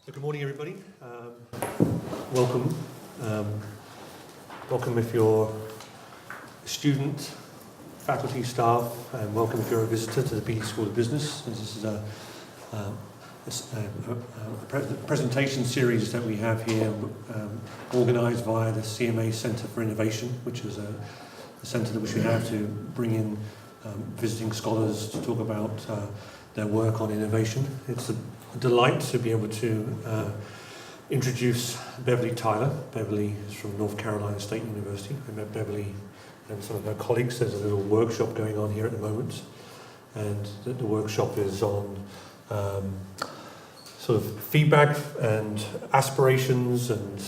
So good morning, everybody. Welcome. Welcome if you're a student, faculty, staff, and welcome if you're a visitor to the BD School of Business. This is a presentation series that we have here, organised via the CMA Centre for Innovation, which is a centre that which we have to bring in visiting scholars to talk about their work on innovation. It's a delight to be able to introduce Beverly Tyler. Beverly is from North Carolina State University. I met Beverly and some of her colleagues. There's a little workshop going on here at the moment, and the workshop is on sort of feedback and aspirations and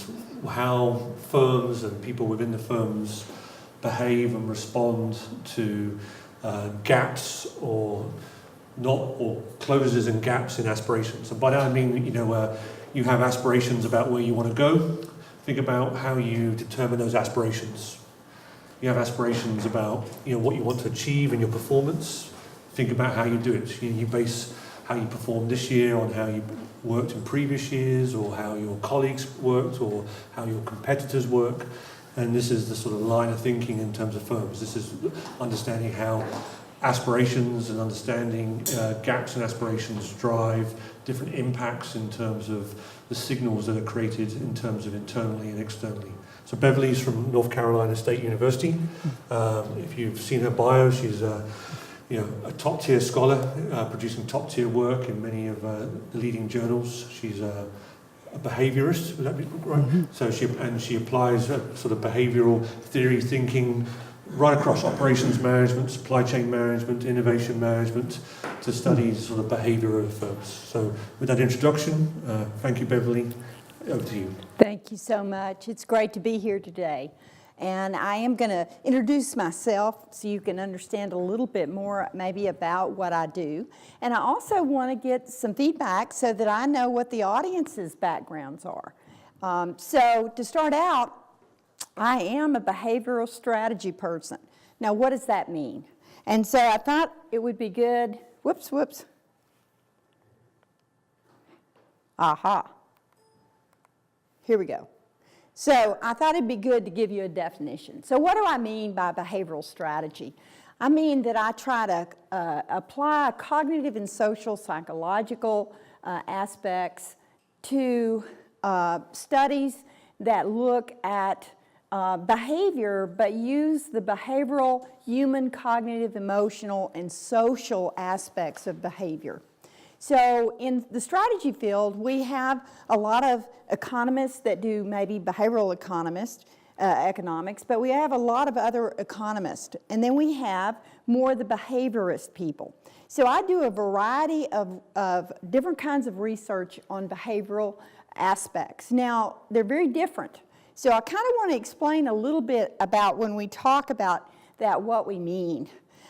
how firms and people within the firms behave and respond to gaps or closes and gaps in aspirations. And by that I mean, you have aspirations about where you want to go. Think about how you determine those aspirations. You have aspirations about what you want to achieve in your performance. Think about how you do it. You base how you performed this year on how you worked in previous years, or how your colleagues worked, or how your competitors work. And this is the sort of line of thinking in terms of firms. This is understanding how aspirations and understanding gaps in aspirations drive different impacts in terms of the signals that are created in terms of internally and externally. So Beverly's from North Carolina State University. If you've seen her bio, she's a top-tier scholar, producing top-tier work in many of the leading journals. She's a behaviorist, would that be right? Mm-hmm. So she applies sort of behavioral theory thinking right across operations management, supply chain management, innovation management, to study sort of behaviour of firms. So with that introduction, thank you, Beverly. Over to you. Thank you so much. It's great to be here today. And I am going to introduce myself so you can understand a little bit more maybe about what I do. And I also want to get some feedback so that I know what the audience's backgrounds are. So to start out, I am a behavioral strategy person. Now, what does that mean? And so I thought it would be good, whoops. Aha. Here we go. So I thought it'd be good to give you a definition. So what do I mean by behavioral strategy? I mean that I try to apply cognitive and social psychological aspects to studies that look at behavior, but use the behavioral, human, cognitive, emotional, and social aspects of behavior. So in the strategy field, we have a lot of economists that do maybe behavioral economics, but we have a lot of other economists. And then we have more the behaviorist people. So I do a variety of different kinds of research on behavioral aspects. Now, they're very different. So I kind of want to explain a little bit about when we talk about that, what we mean.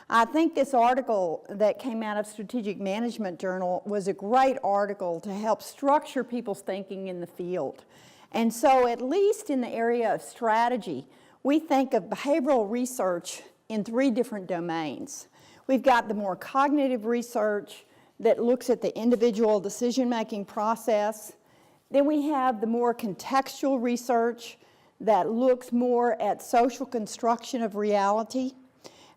I think this article that came out of Strategic Management Journal was a great article to help structure people's thinking in the field. And so at least in the area of strategy, we think of behavioral research in 3 different domains. We've got the more cognitive research that looks at the individual decision-making process. Then we have the more contextual research that looks more at social construction of reality.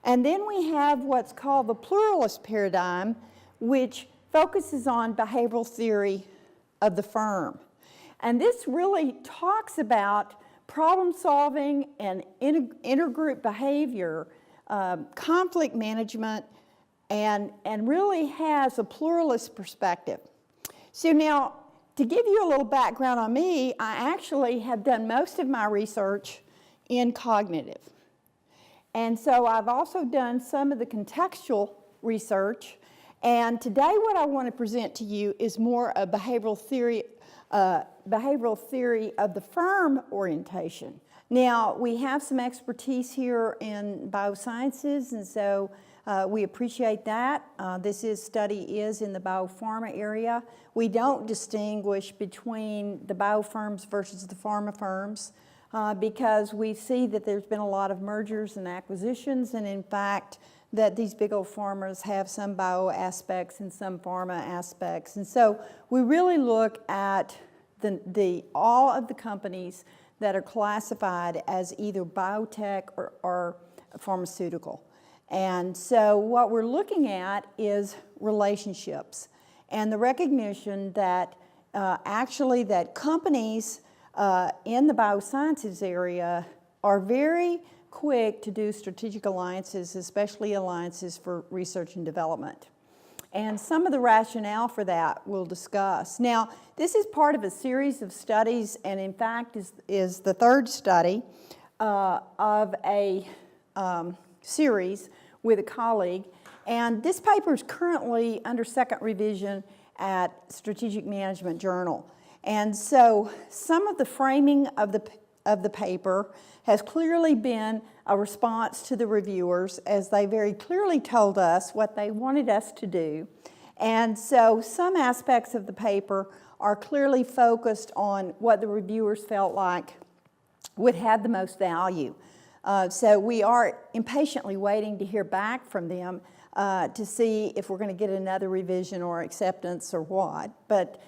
And then we have what's called the pluralist paradigm, which focuses on behavioral theory of the firm. And this really talks about problem solving and intergroup behavior, conflict management, and really has a pluralist perspective. So now, to give you a little background on me, I actually have done most of my research in cognitive. And so I've also done some of the contextual research. And today what I want to present to you is more a behavioral theory of the firm orientation. Now, we have some expertise here in biosciences, and so we appreciate that. This study is in the biopharma area. We don't distinguish between the biofirms versus the pharma firms because we see that there's been a lot of mergers and acquisitions, and in fact, that these big old pharmas have some bio aspects and some pharma aspects. And so we really look at all of the companies that are classified as either biotech or pharmaceutical. And so what we're looking at is relationships and the recognition that actually that companies in the biosciences area are very quick to do strategic alliances, especially alliances for research and development. And some of the rationale for that we'll discuss. Now, this is part of a series of studies, and in fact is the third study of a series with a colleague. And this paper is currently under second revision at Strategic Management Journal. And so some of the framing of the paper has clearly been a response to the reviewers, as they very clearly told us what they wanted us to do. And so some aspects of the paper are clearly focused on what the reviewers felt like would have the most value. So we are impatiently waiting to hear back from them to see if we're going to get another revision or acceptance or what. But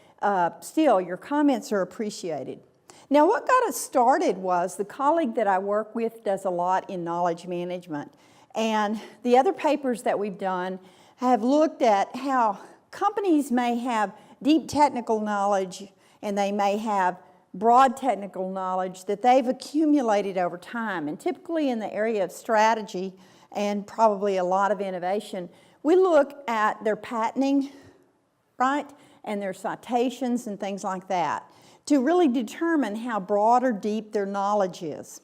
still, your comments are appreciated. Now, what got us started was the colleague that I work with does a lot in knowledge management. And the other papers that we've done have looked at how companies may have deep technical knowledge and they may have broad technical knowledge that they've accumulated over time. And typically in the area of strategy and probably a lot of innovation, we look at their patenting, right, and their citations and things like that to really determine how broad or deep their knowledge is.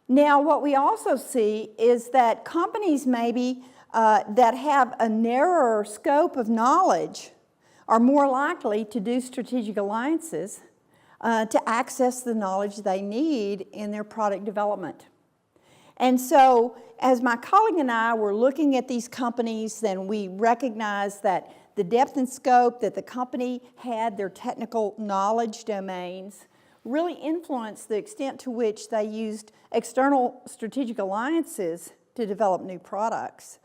Now, what we also see is that companies maybe that have a narrower scope of knowledge are more likely to do strategic alliances to access the knowledge they need in their product development. And so, as my colleague and I were looking at these companies, then we recognized that the depth and scope that the company had, their technical knowledge domains, really influenced the extent to which they used external strategic alliances to develop new products.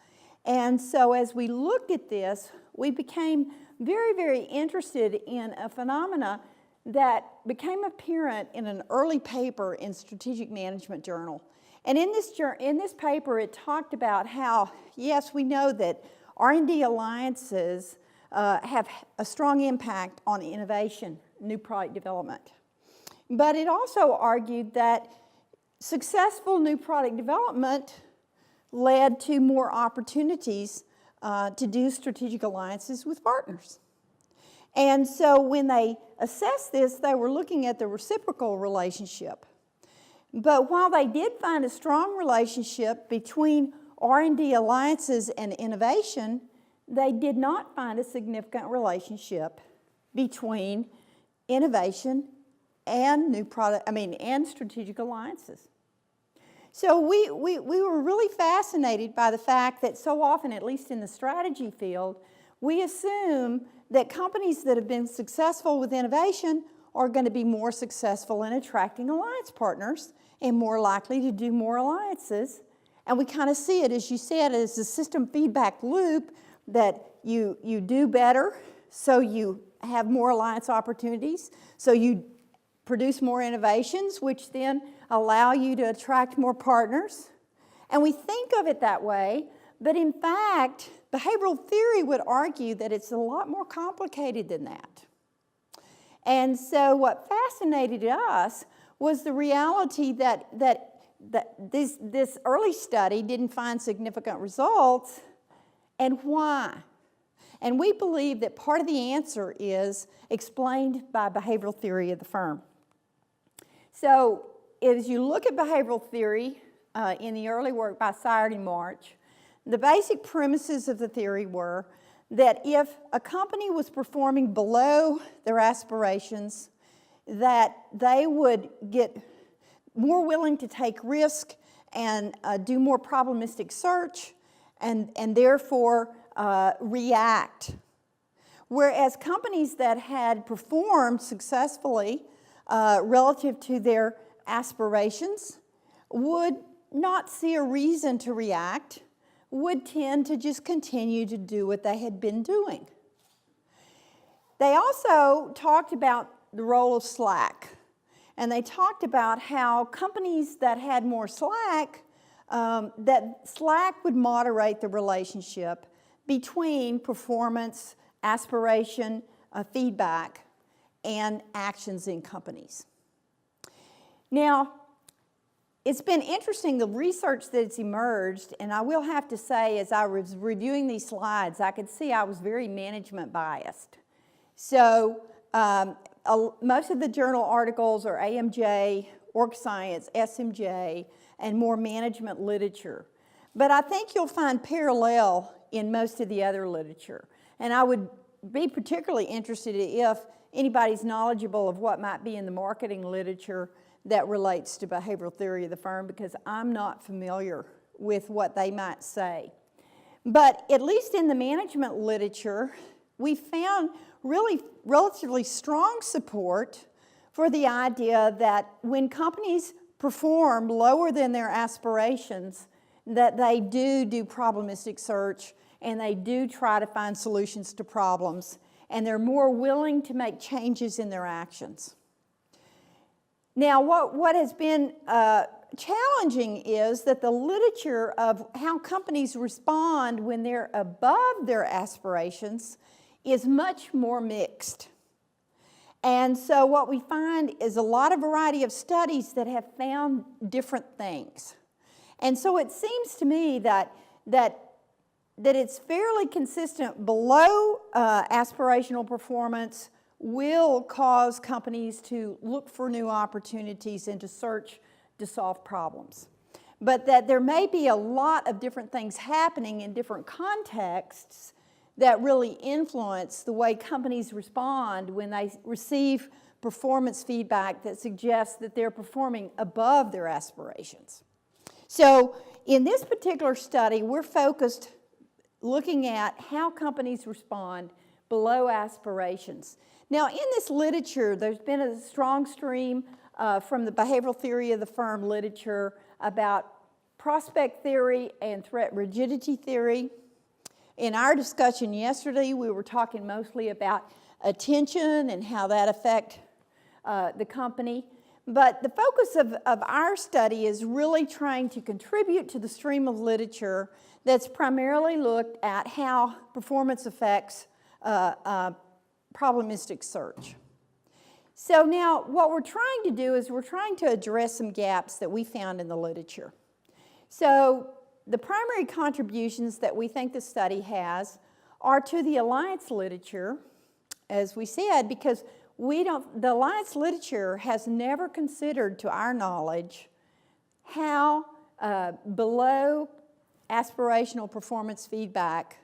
And so as we looked at this, we became very, very interested in a phenomena that became apparent in an early paper in Strategic Management Journal. And in this paper, it talked about how, yes, we know that R&D alliances have a strong impact on innovation, new product development. But it also argued that successful new product development led to more opportunities to do strategic alliances with partners. And so when they assessed this, they were looking at the reciprocal relationship. But while they did find a strong relationship between R&D alliances and innovation, they did not find a significant relationship between innovation and and strategic alliances. So we were really fascinated by the fact that so often, at least in the strategy field, we assume that companies that have been successful with innovation are going to be more successful in attracting alliance partners and more likely to do more alliances. And we kind of see it, as you said, as a system feedback loop that you do better, so you have more alliance opportunities, so you produce more innovations, which then allow you to attract more partners. And we think of it that way, but in fact, behavioral theory would argue that it's a lot more complicated than that. And so what fascinated us was the reality that this early study didn't find significant results, and why? And we believe that part of the answer is explained by behavioral theory of the firm. So as you look at behavioral theory in the early work by Syard and March, the basic premises of the theory were that if a company was performing below their aspirations, that they would get more willing to take risk and do more probabilistic search and therefore react. Whereas companies that had performed successfully relative to their aspirations would not see a reason to react, would tend to just continue to do what they had been doing. They also talked about the role of slack. And they talked about how companies that had more slack, that slack would moderate the relationship between performance, aspiration, feedback, and actions in companies. Now, it's been interesting, the research that's emerged, and I will have to say, as I was reviewing these slides, I could see I was very management biased. So, most of the journal articles are AMJ, Org Science, SMJ, and more management literature. But I think you'll find parallel in most of the other literature. And I would be particularly interested if anybody's knowledgeable of what might be in the marketing literature that relates to behavioral theory of the firm, because I'm not familiar with what they might say. But at least in the management literature, we found really relatively strong support for the idea that when companies perform lower than their aspirations, that they do probabilistic search and they do try to find solutions to problems, and they're more willing to make changes in their actions. Now, what has been challenging is that the literature of how companies respond when they're above their aspirations is much more mixed. And so what we find is a lot of variety of studies that have found different things. And so it seems to me that it's fairly consistent. Below aspirational performance will cause companies to look for new opportunities and to search to solve problems. But that there may be a lot of different things happening in different contexts that really influence the way companies respond when they receive performance feedback that suggests that they're performing above their aspirations. So in this particular study, we're focused looking at how companies respond below aspirations. Now, in this literature, there's been a strong stream from the behavioral theory of the firm literature about prospect theory and threat rigidity theory. In our discussion yesterday, we were talking mostly about attention and how that affects the company. But the focus of our study is really trying to contribute to the stream of literature that's primarily looked at how performance affects probabilistic search. So now what we're trying to do is we're trying to address some gaps that we found in the literature. So the primary contributions that we think the study has are to the alliance literature, as we said, because the alliance literature has never considered, to our knowledge, how below aspirational performance feedback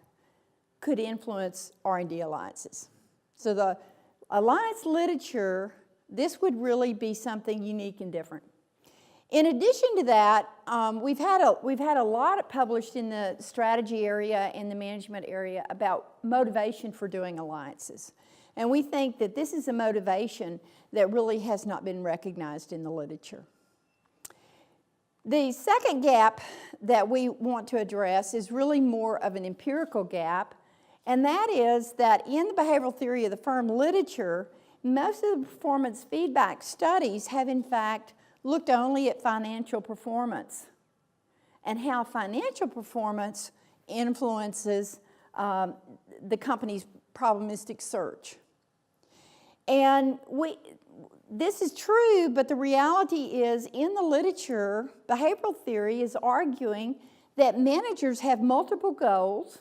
could influence R&D alliances. So the alliance literature, this would really be something unique and different. In addition to that, we've had a lot published in the strategy area and the management area about motivation for doing alliances. And we think that this is a motivation that really has not been recognized in the literature. The second gap that we want to address is really more of an empirical gap, and that is that in the behavioral theory of the firm literature, most of the performance feedback studies have in fact looked only at financial performance and how financial performance influences the company's probabilistic search. And this is true, but the reality is in the literature, behavioral theory is arguing that managers have multiple goals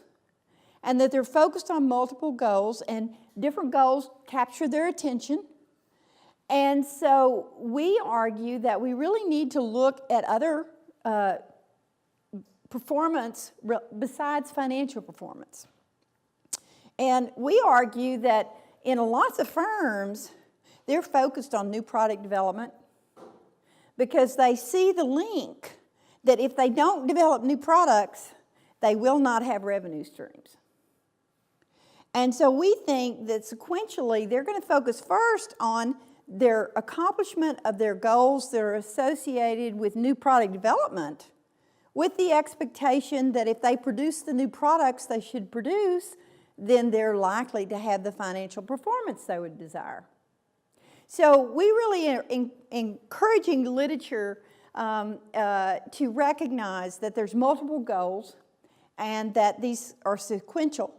and that they're focused on multiple goals, and different goals capture their attention. And so we argue that we really need to look at other performance besides financial performance. And we argue that in lots of firms, they're focused on new product development because they see the link that if they don't develop new products, they will not have revenue streams. And so we think that sequentially, they're going to focus first on their accomplishment of their goals that are associated with new product development, with the expectation that if they produce the new products they should produce, then they're likely to have the financial performance they would desire. So we really are encouraging the literature to recognize that there's multiple goals and that these are sequential,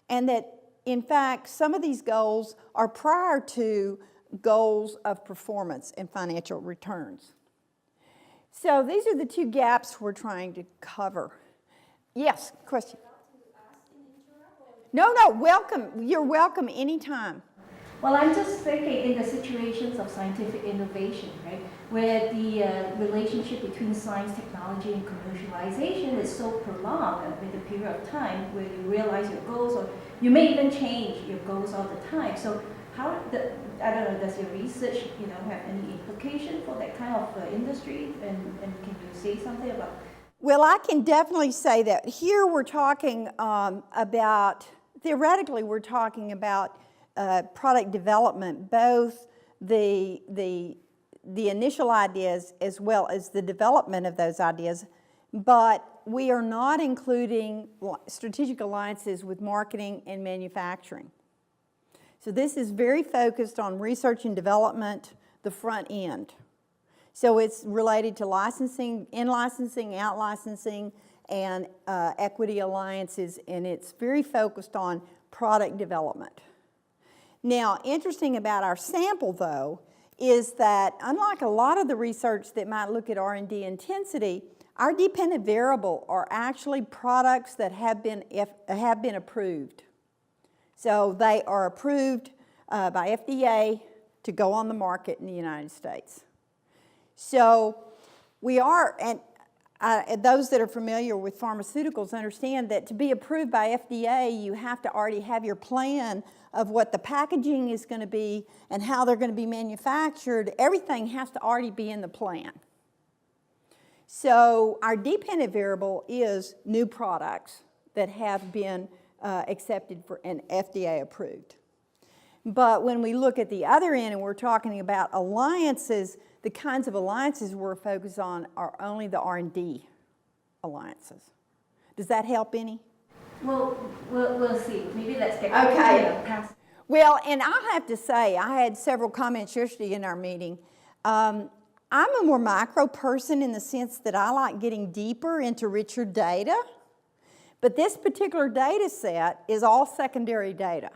and that in fact some of these goals are prior to goals of performance and financial returns. So these are the two gaps we're trying to cover. Yes, question? No, welcome. You're welcome anytime. Well, I'm just thinking in the situations of scientific innovation, right, where the relationship between science, technology, and commercialization is so prolonged with a period of time where you realize your goals, or you may even change your goals all the time. So how, I don't know, does your research, have any implication for that kind of industry? And can you say something about? Well, I can definitely say that here we're talking about, theoretically, we're talking about product development, both the initial ideas as well as the development of those ideas, but we are not including strategic alliances with marketing and manufacturing. So this is very focused on research and development, the front end. So it's related to licensing, in-licensing, out-licensing, and equity alliances, and it's very focused on product development. Now, interesting about our sample, though, is that unlike a lot of the research that might look at R&D intensity, our dependent variable are actually products that have been approved. So they are approved by FDA to go on the market in the United States. So we are, and those that are familiar with pharmaceuticals understand that to be approved by FDA, you have to already have your plan of what the packaging is going to be and how they're going to be manufactured. Everything has to already be in the plan. So our dependent variable is new products that have been accepted for and FDA approved. But when we look at the other end and we're talking about alliances, the kinds of alliances we're focused on are only the R&D alliances. Does that help any? Well, we'll see. Maybe let's get past. Well, and I have to say, I had several comments yesterday in our meeting. I'm a more micro person in the sense that I like getting deeper into richer data. But this particular data set is all secondary data.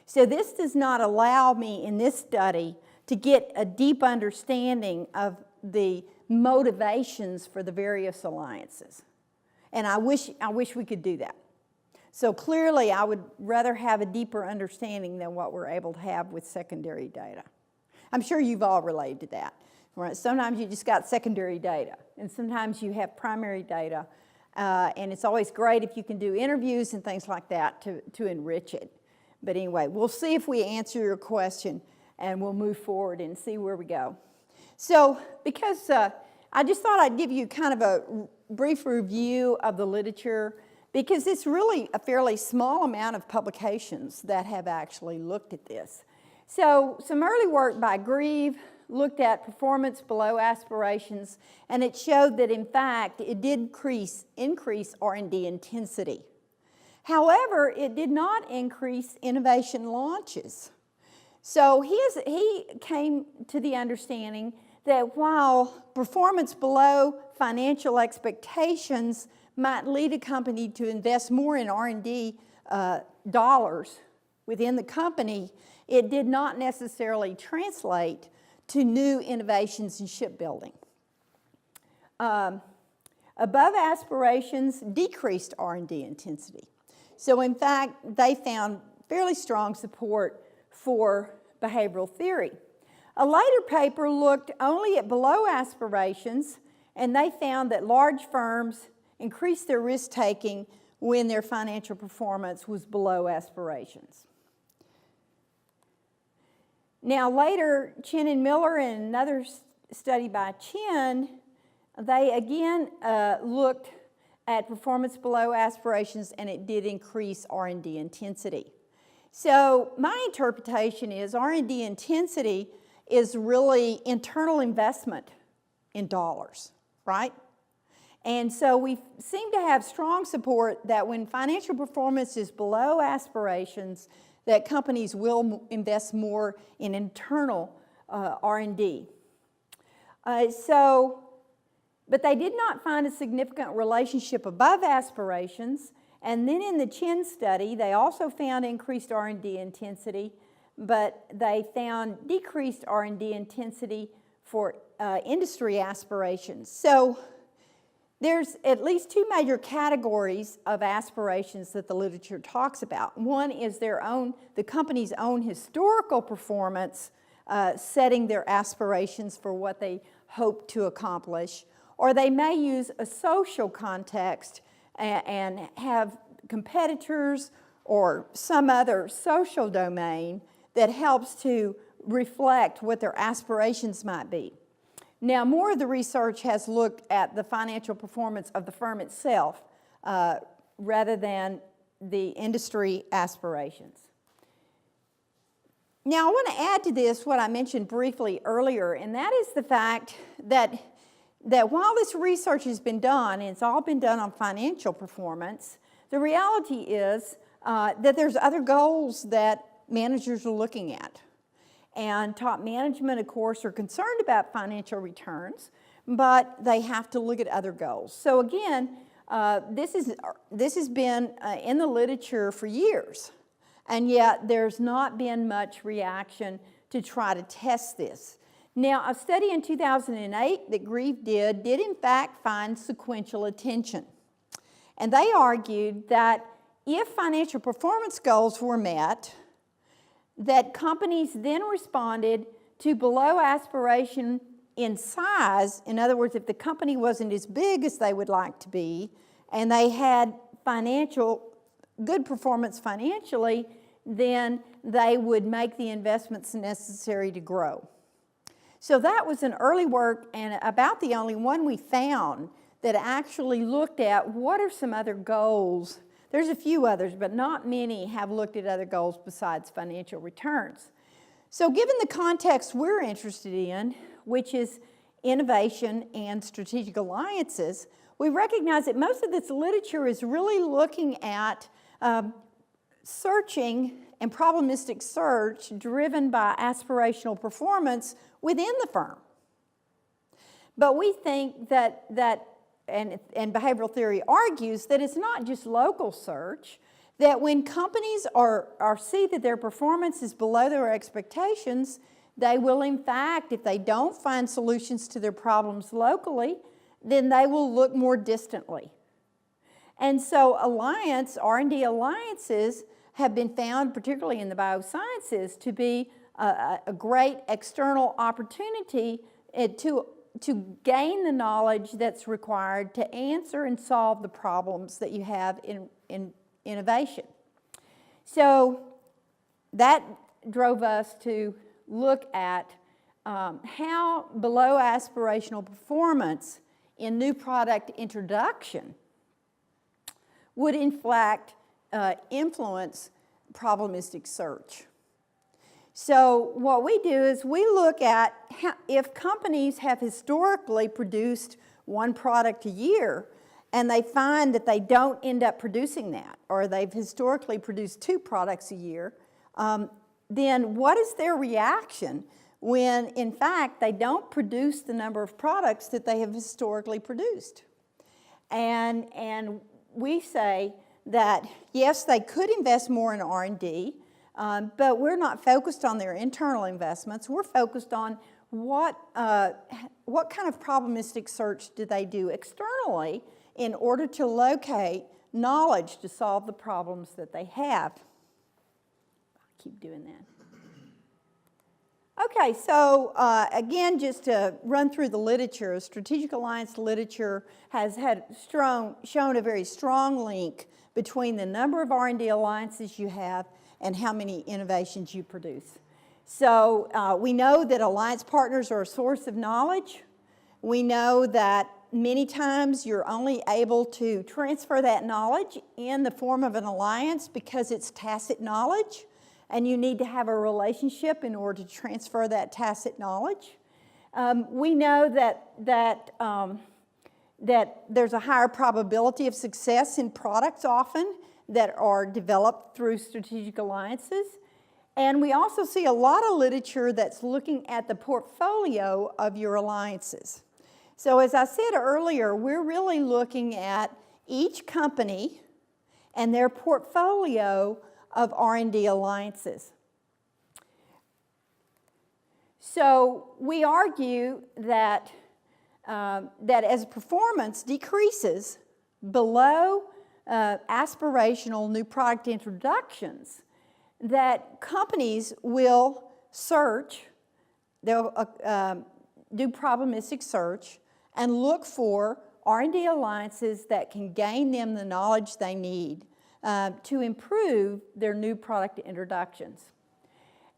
So this does not allow me in this study to get a deep understanding of the motivations for the various alliances. And I wish we could do that. So clearly I would rather have a deeper understanding than what we're able to have with secondary data. I'm sure you've all related to that. Right? Sometimes you just got secondary data, and sometimes you have primary data. And it's always great if you can do interviews and things like that to enrich it. But anyway, we'll see if we answer your question, and we'll move forward and see where we go. So because I just thought I'd give you kind of a brief review of the literature, because it's really a fairly small amount of publications that have actually looked at this. So some early work by Grieve looked at performance below aspirations, and it showed that in fact it did increase R&D intensity. However, it did not increase innovation launches. So he came to the understanding that while performance below financial expectations might lead a company to invest more in R&D dollars within the company, it did not necessarily translate to new innovations in shipbuilding. Above aspirations decreased R&D intensity. So in fact, they found fairly strong support for behavioral theory. A later paper looked only at below aspirations, and they found that large firms increased their risk-taking when their financial performance was below aspirations. Now later, Chen and Miller in another study by Chen, they again looked at performance below aspirations, and it did increase R&D intensity. So my interpretation is R&D intensity is really internal investment in dollars, right? And so we seem to have strong support that when financial performance is below aspirations, that companies will invest more in internal R&D. But they did not find a significant relationship above aspirations. And then in the Chin study, they also found increased R&D intensity, but they found decreased R&D intensity for industry aspirations. So there's at least two major categories of aspirations that the literature talks about. One is the company's own historical performance, setting their aspirations for what they hope to accomplish, or they may use a social context and have competitors or some other social domain that helps to reflect what their aspirations might be. Now, more of the research has looked at the financial performance of the firm itself rather than the industry aspirations. Now, I want to add to this what I mentioned briefly earlier, and that is the fact that while this research has been done, and it's all been done on financial performance, the reality is that there's other goals that managers are looking at. And top management, of course, are concerned about financial returns, but they have to look at other goals. So again, this has been in the literature for years, and yet there's not been much reaction to try to test this. Now, a study in 2008 that Grieve did in fact find sequential attention. And they argued that if financial performance goals were met, that companies then responded to below aspiration in size. In other words, if the company wasn't as big as they would like to be, and they had good performance financially, then they would make the investments necessary to grow. So that was an early work, and about the only one we found that actually looked at what are some other goals. There's a few others, but not many have looked at other goals besides financial returns. So given the context we're interested in, which is innovation and strategic alliances, we recognize that most of this literature is really looking at searching and probabilistic search driven by aspirational performance within the firm. But we think that and behavioral theory argues that it's not just local search, that when companies see that their performance is below their expectations, they will in fact, if they don't find solutions to their problems locally, then they will look more distantly. And so R&D alliances have been found, particularly in the biosciences, to be a great external opportunity to gain the knowledge that's required to answer and solve the problems that you have in innovation. So that drove us to look at how below aspirational performance in new product introduction would in fact influence probabilistic search. So what we do is we look at if companies have historically produced one product a year and they find that they don't end up producing that, or they've historically produced 2 products a year, then what is their reaction when in fact they don't produce the number of products that they have historically produced? And we say that yes, they could invest more in R&D, but we're not focused on their internal investments. We're focused on what kind of probabilistic search do they do externally in order to locate knowledge to solve the problems that they have. I keep doing that. Okay, so again, just to run through the literature, strategic alliance literature has shown a very strong link between the number of R&D alliances you have and how many innovations you produce. So we know that alliance partners are a source of knowledge. We know that many times you're only able to transfer that knowledge in the form of an alliance because it's tacit knowledge, and you need to have a relationship in order to transfer that tacit knowledge. We know that that there's a higher probability of success in products often that are developed through strategic alliances. And we also see a lot of literature that's looking at the portfolio of your alliances. So as I said earlier, we're really looking at each company and their portfolio of R&D alliances. So we argue that, that as performance decreases below aspirational new product introductions, that companies will search, they'll do probabilistic search and look for R&D alliances that can gain them the knowledge they need to improve their new product introductions.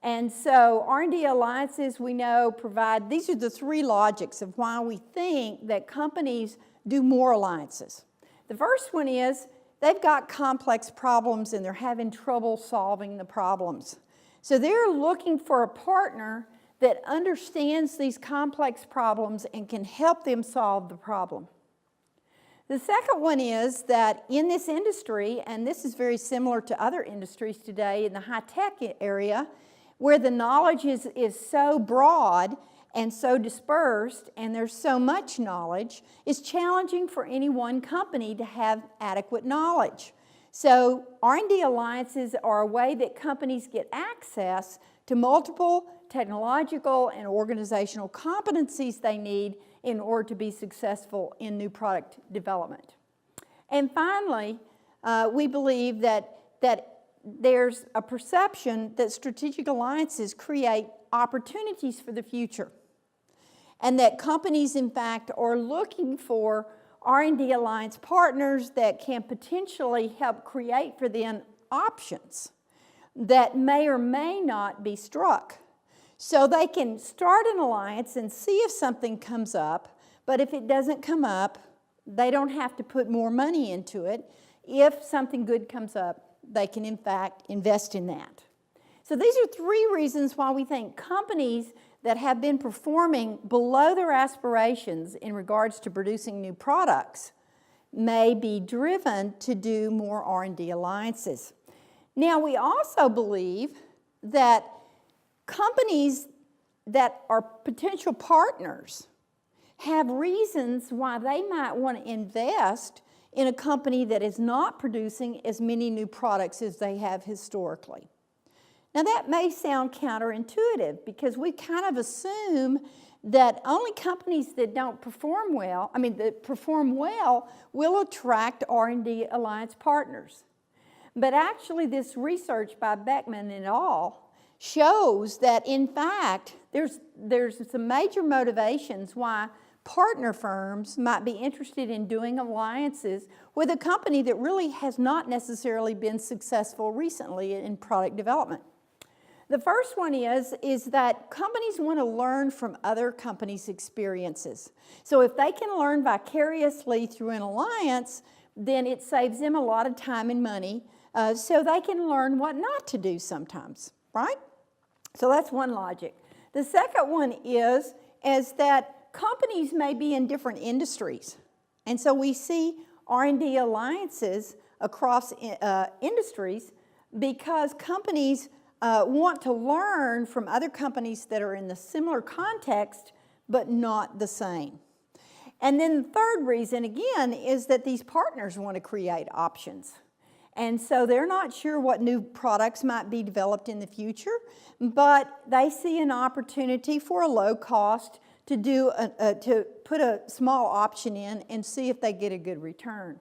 And so R&D alliances, we know, provide, these are the three logics of why we think that companies do more alliances. The first one is they've got complex problems and they're having trouble solving the problems. So they're looking for a partner that understands these complex problems and can help them solve the problem. The second one is that in this industry, and this is very similar to other industries today in the high-tech area, where the knowledge is so broad and so dispersed and there's so much knowledge, it's challenging for any one company to have adequate knowledge. So R&D alliances are a way that companies get access to multiple technological and organizational competencies they need in order to be successful in new product development. And finally, we believe that there's a perception that strategic alliances create opportunities for the future, and that companies, in fact, are looking for R&D alliance partners that can potentially help create for them options that may or may not be struck. So they can start an alliance and see if something comes up, but if it doesn't come up, they don't have to put more money into it. If something good comes up, they can, in fact, invest in that. So these are three reasons why we think companies that have been performing below their aspirations in regards to producing new products may be driven to do more R&D alliances. Now, we also believe that companies that are potential partners have reasons why they might want to invest in a company that is not producing as many new products as they have historically. Now that may sound counterintuitive because we kind of assume that only companies that don't perform well, that perform well, will attract R&D alliance partners. But actually this research by Beckman et al. Shows that in fact there's some major motivations why partner firms might be interested in doing alliances with a company that really has not necessarily been successful recently in product development. The first one is that companies want to learn from other companies' experiences. So if they can learn vicariously through an alliance, then it saves them a lot of time and money, so they can learn what not to do sometimes, right? So that's one logic. The second one is that companies may be in different industries. And so we see R&D alliances across industries because companies want to learn from other companies that are in the similar context but not the same. And then the third reason, again, is that these partners want to create options. And so they're not sure what new products might be developed in the future, but they see an opportunity for a low cost to put a small option in and see if they get a good return.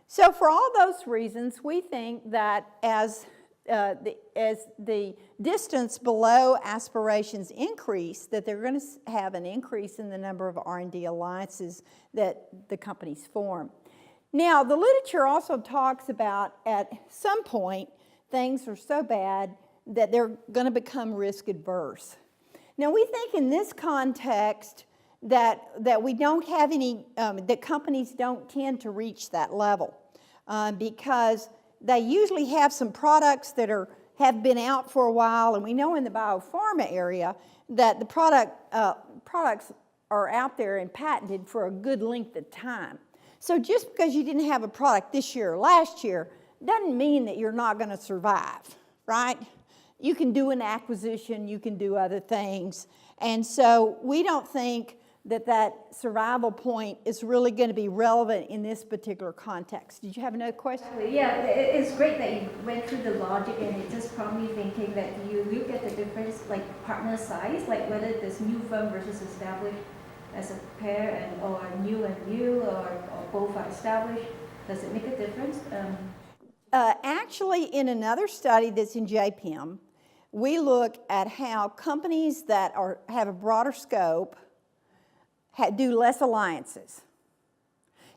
So for all those reasons, we think that as the distance below aspirations increase, that they're going to have an increase in the number of R&D alliances that the companies form. Now, the literature also talks about at some point things are so bad that they're going to become risk adverse. Now, we think in this context that we don't have any, that companies don't tend to reach that level because they usually have some products that have been out for a while, and we know in the biopharma area that the products are out there and patented for a good length of time. So just because you didn't have a product this year or last year doesn't mean that you're not going to survive, right? You can do an acquisition, you can do other things. And so we don't think that survival point is really going to be relevant in this particular context. Did you have another question? Yeah, it's great that you went through the logic, and it just prompted me thinking that you look at the difference, like partner size, like whether this new firm versus established as a pair, or new and new, or both are established. Does it make a difference? Actually, in another study that's in JPM, we look at how companies that have a broader scope do less alliances.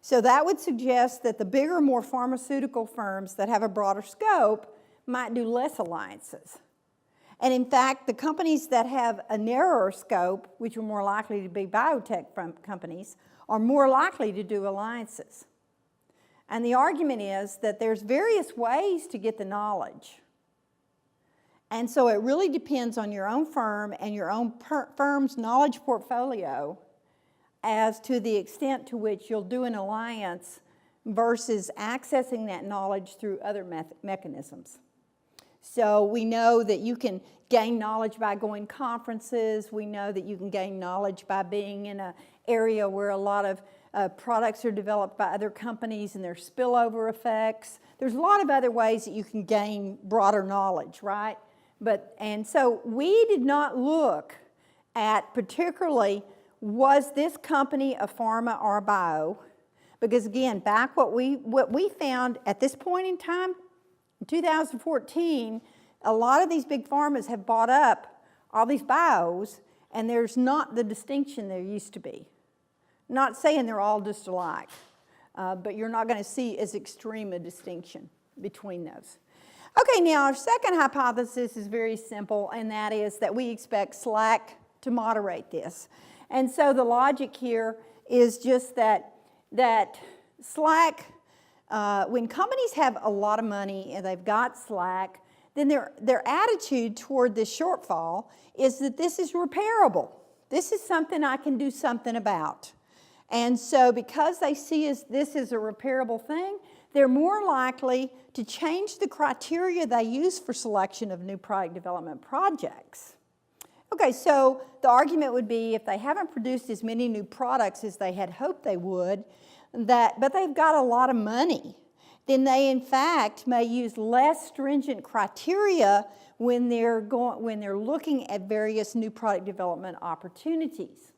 So that would suggest that the bigger, more pharmaceutical firms that have a broader scope might do less alliances. And in fact, the companies that have a narrower scope, which are more likely to be biotech companies, are more likely to do alliances. And the argument is that there's various ways to get the knowledge. And so it really depends on your own firm and your own firm's knowledge portfolio as to the extent to which you'll do an alliance versus accessing that knowledge through other mechanisms. So we know that you can gain knowledge by going conferences. We know that you can gain knowledge by being in an area where a lot of products are developed by other companies and there's spillover effects. There's a lot of other ways that you can gain broader knowledge, right? And so we did not look at particularly, was this company a pharma or a bio? Because again, back what we found at this point in time, in 2014, a lot of these big pharmas have bought up all these bios, and there's not the distinction there used to be. Not saying they're all just alike, but you're not going to see as extreme a distinction between those. Okay, now our second hypothesis is very simple, and that is that we expect Slack to moderate this. And so the logic here is just that Slack, when companies have a lot of money and they've got Slack, then their attitude toward this shortfall is that this is repairable. This is something I can do something about. And so because they see this as a repairable thing, they're more likely to change the criteria they use for selection of new product development projects. Okay, so the argument would be if they haven't produced as many new products as they had hoped they would, but they've got a lot of money, then they in fact may use less stringent criteria when they're looking at various new product development opportunities.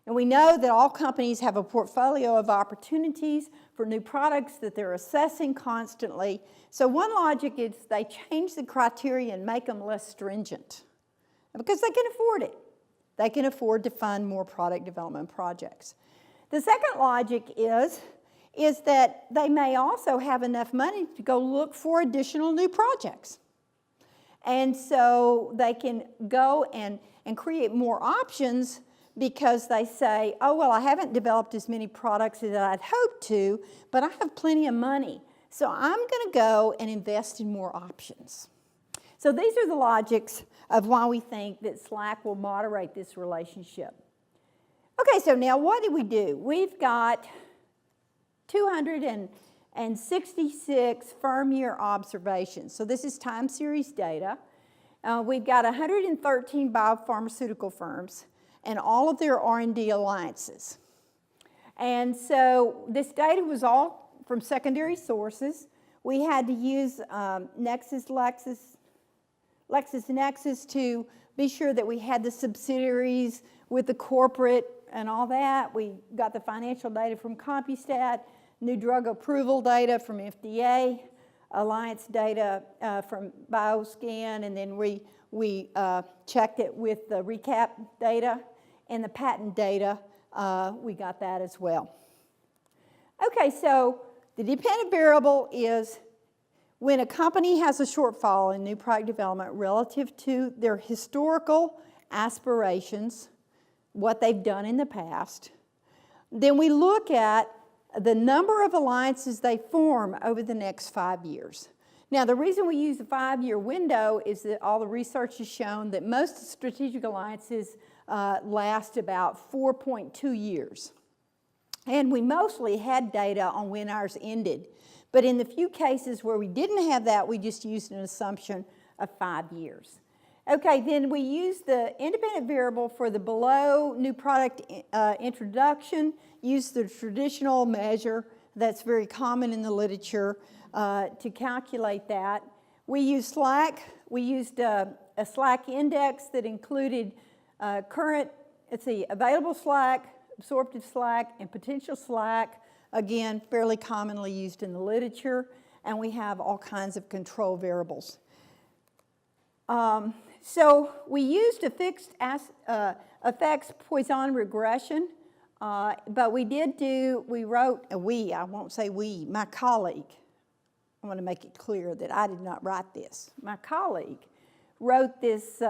And we know that all companies have a portfolio of opportunities for new products that they're assessing constantly. So one logic is they change the criteria and make them less stringent because they can afford it. They can afford to fund more product development projects. The second logic is that they may also have enough money to go look for additional new projects. And so they can go and create more options because they say, oh, well, I haven't developed as many products as I'd hoped to, but I have plenty of money. So I'm going to go and invest in more options. So these are the logics of why we think that Slack will moderate this relationship. Okay, so now what do we do? We've got 266 firm year observations. So this is time series data. We've got 113 biopharmaceutical firms and all of their R&D alliances. And so this data was all from secondary sources. We had to use LexisNexis to be sure that we had the subsidiaries with the corporate and all that. We got the financial data from CompuStat, new drug approval data from FDA, alliance data from BioScan, and then we checked it with the recap data and the patent data. We got that as well. Okay, so the dependent variable is when a company has a shortfall in new product development relative to their historical aspirations, what they've done in the past, then we look at the number of alliances they form over the next 5 years. Now, the reason we use the 5-year window is that all the research has shown that most strategic alliances last about 4.2 years. And we mostly had data on when ours ended. But in the few cases where we didn't have that, we just used an assumption of 5 years. Okay, then we used the independent variable for the below new product introduction, used the traditional measure that's very common in the literature to calculate that. We used SLAC. We used a SLAC index that included available SLAC, absorptive SLAC, and potential SLAC, again, fairly commonly used in the literature, and we have all kinds of control variables. So we used a fixed effects Poisson regression, but I won't say we, my colleague, I want to make it clear that I did not write this. My colleague wrote this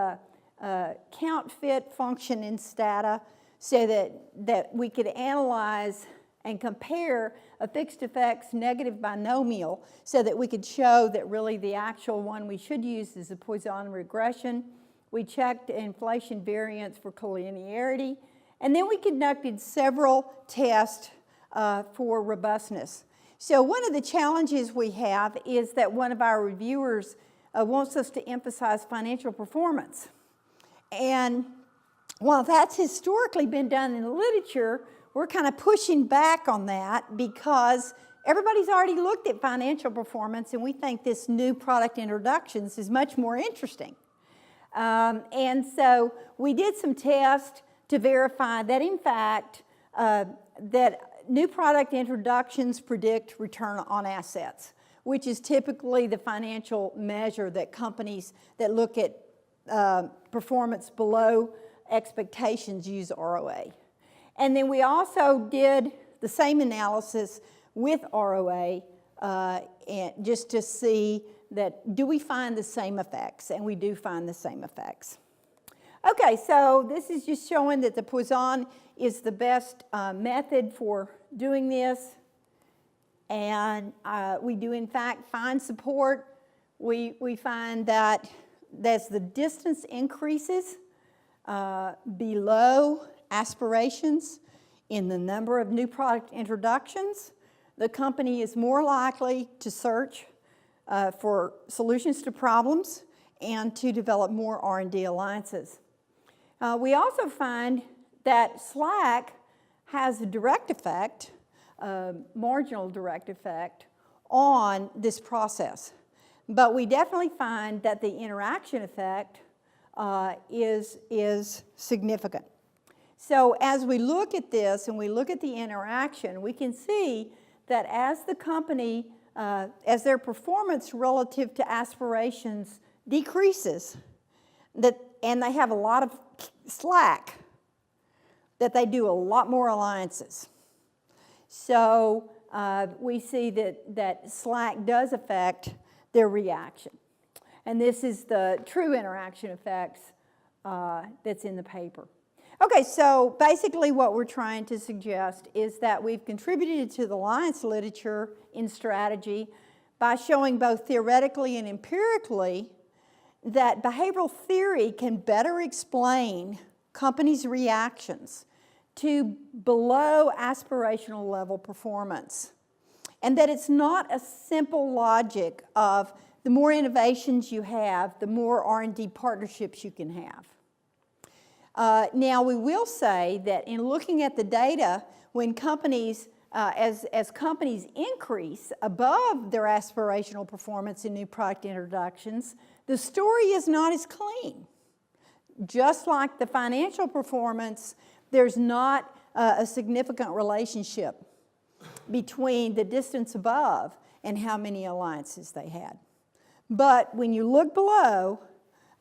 count fit function in Stata so that we could analyze and compare a fixed effects negative binomial so that we could show that really the actual one we should use is a Poisson regression. We checked inflation variance for collinearity, and then we conducted several tests for robustness. So one of the challenges we have is that one of our reviewers wants us to emphasize financial performance. And while that's historically been done in the literature, we're kind of pushing back on that because everybody's already looked at financial performance, and we think this new product introductions is much more interesting. And so we did some tests to verify that, in fact, that new product introductions predict return on assets, which is typically the financial measure that companies that look at performance below expectations use ROA. And then we also did the same analysis with ROA and just to see that do we find the same effects, and we do find the same effects. Okay, so this is just showing that the Poisson is the best method for doing this, and we do in fact find support. We find that as the distance increases below aspirations in the number of new product introductions, the company is more likely to search for solutions to problems and to develop more R&D alliances. We also find that SLAC has a direct effect, marginal direct effect, on this process. But we definitely find that the interaction effect is significant. So as we look at this and we look at the interaction, we can see that as the company, as their performance relative to aspirations decreases, and they have a lot of slack, that they do a lot more alliances. So we see that slack does affect their reaction. And this is the true interaction effects that's in the paper. Okay, so basically what we're trying to suggest is that we've contributed to the alliance literature in strategy by showing both theoretically and empirically that behavioral theory can better explain companies' reactions to below aspirational level performance, and that it's not a simple logic of the more innovations you have, the more R&D partnerships you can have. Now, we will say that in looking at the data, when companies, as companies increase above their aspirational performance in new product introductions, the story is not as clean. Just like the financial performance, there's not a significant relationship between the distance above and how many alliances they had. But when you look below,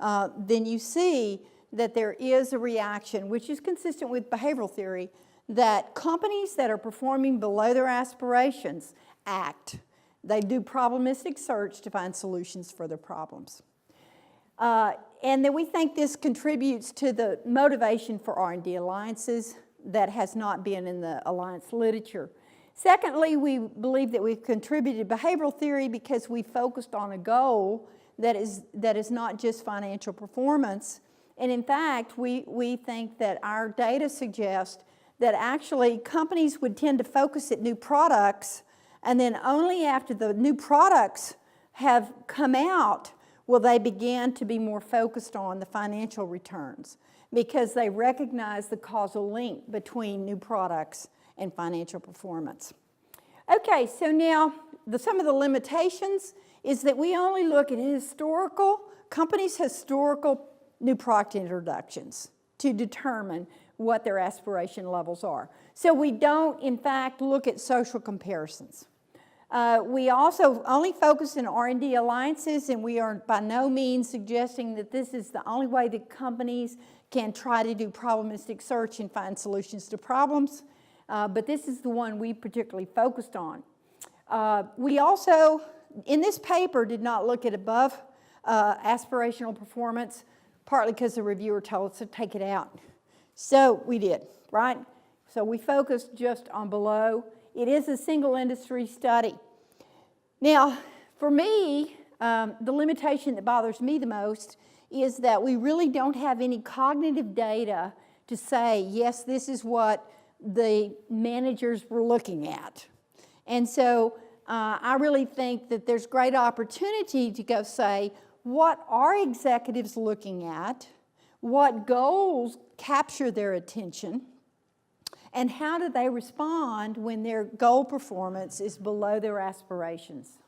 then you see that there is a reaction, which is consistent with behavioral theory, that companies that are performing below their aspirations act. They do probabilistic search to find solutions for their problems. And then we think this contributes to the motivation for R&D alliances that has not been in the alliance literature. Secondly, we believe that we've contributed behavioral theory because we focused on a goal that is not just financial performance, And in fact, we think that our data suggests that actually companies would tend to focus at new products, and then only after the new products have come out will they begin to be more focused on the financial returns, because they recognize the causal link between new products and financial performance. Okay, so now some of the limitations is that we only look at companies' historical new product introductions to determine what their aspiration levels are. So we don't, in fact, look at social comparisons. We also only focus in R&D alliances, and we are by no means suggesting that this is the only way that companies can try to do probabilistic search and find solutions to problems, but this is the one we particularly focused on. We also, in this paper, did not look at above aspirational performance, partly because the reviewer told us to take it out. So we did, right? So we focused just on below. It is a single industry study. Now, for me, the limitation that bothers me the most is that we really don't have any cognitive data to say, yes, this is what the managers were looking at. And so I really think that there's great opportunity to go say, what are executives looking at? What goals capture their attention? And how do they respond when their goal performance is below their aspirations?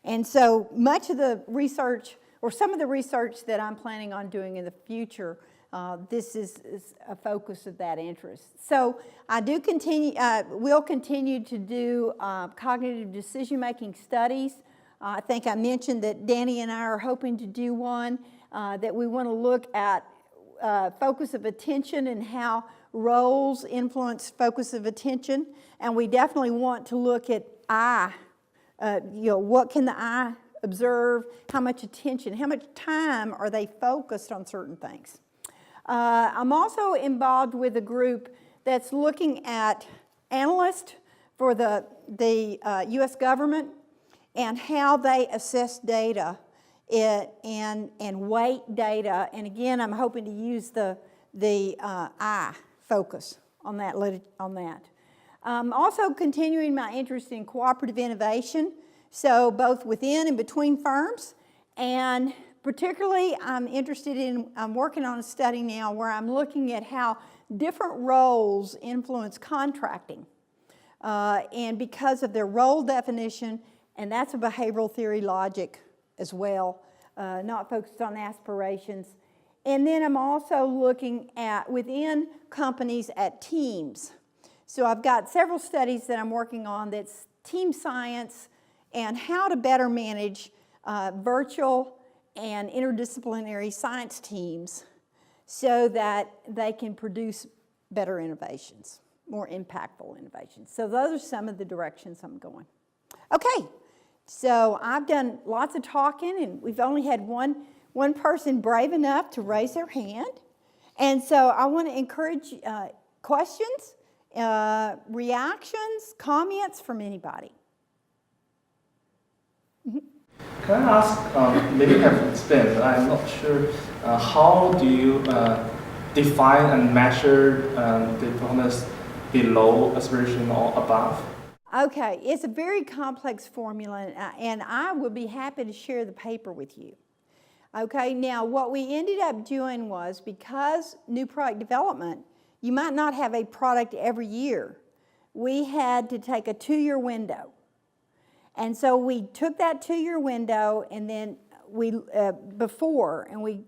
And so much of the research, or some of the research that I'm planning on doing in the future, this is a focus of that interest. So I do will continue to do cognitive decision-making studies. I think I mentioned that Danny and I are hoping to do one, that we want to look at focus of attention and how roles influence focus of attention. And we definitely want to look at eye. What can the eye observe? How much attention, how much time are they focused on certain things? I'm also involved with a group that's looking at analysts for the U.S. government and how they assess data and weight data. And again, I'm hoping to use the eye focus on that. Also continuing my interest in cooperative innovation, so both within and between firms, and particularly I'm working on a study now where I'm looking at how different roles influence contracting, and because of their role definition, and that's a behavioral theory logic as well, not focused on aspirations. And then I'm also looking at, within companies, at teams. So I've got several studies that I'm working on that's team science and how to better manage virtual and interdisciplinary science teams so that they can produce better innovations, more impactful innovations. So those are some of the directions I'm going. Okay, so I've done lots of talking, and we've only had one person brave enough to raise their hand. And so I want to encourage questions, reactions, comments from anybody. Mm-hmm. Can I ask, maybe you have explained, but I'm not sure, how do you define and measure the performance below aspiration or above? Okay, it's a very complex formula, and I will be happy to share the paper with you. Okay, now what we ended up doing was, because new product development, you might not have a product every year. We had to take a 2-year window. And so we took that 2-year window and then we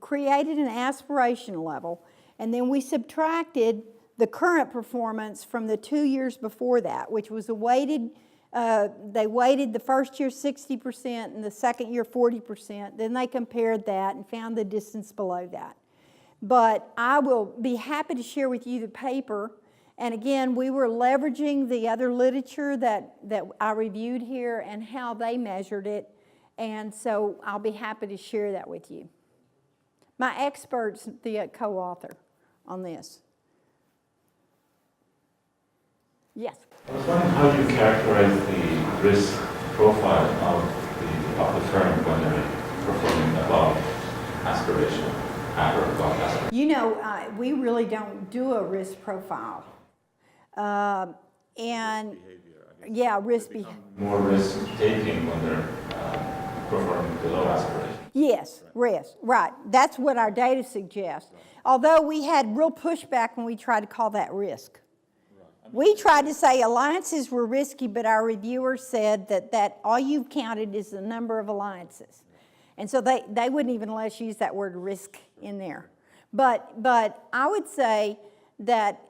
created an aspiration level, and then we subtracted the current performance from the 2 years before that, which was a weighted, they weighted the first year 60% and the second year 40%. Then they compared that and found the distance below that. But I will be happy to share with you the paper. And again, we were leveraging the other literature that I reviewed here and how they measured it. And so I'll be happy to share that with you. My expert's the co-author on this. Yes? I was wondering how you characterize the risk profile of the firm when they're performing above aspiration. matter about aspiration? You know, we really don't do a risk profile. And yeah, risk behavior. More risk taking when they're performing below aspiration. Yes, risk, right. That's what our data suggests. Although we had real pushback when we tried to call that risk. We tried to say alliances were risky, but our reviewers said that all you've counted is the number of alliances. And so they wouldn't even let us use that word risk in there. But I would say that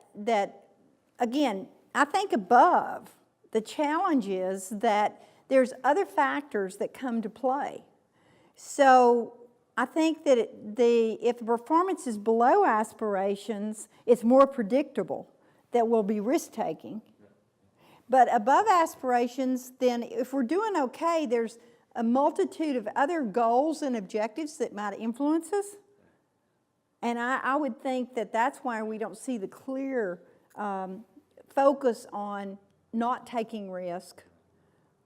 again, I think above, the challenge is that there's other factors that come to play. So I think that if the performance is below aspirations, it's more predictable that we'll be risk-taking. But above aspirations, then if we're doing okay, there's a multitude of other goals and objectives that might influence us. And I would think that that's why we don't see the clear focus on not taking risk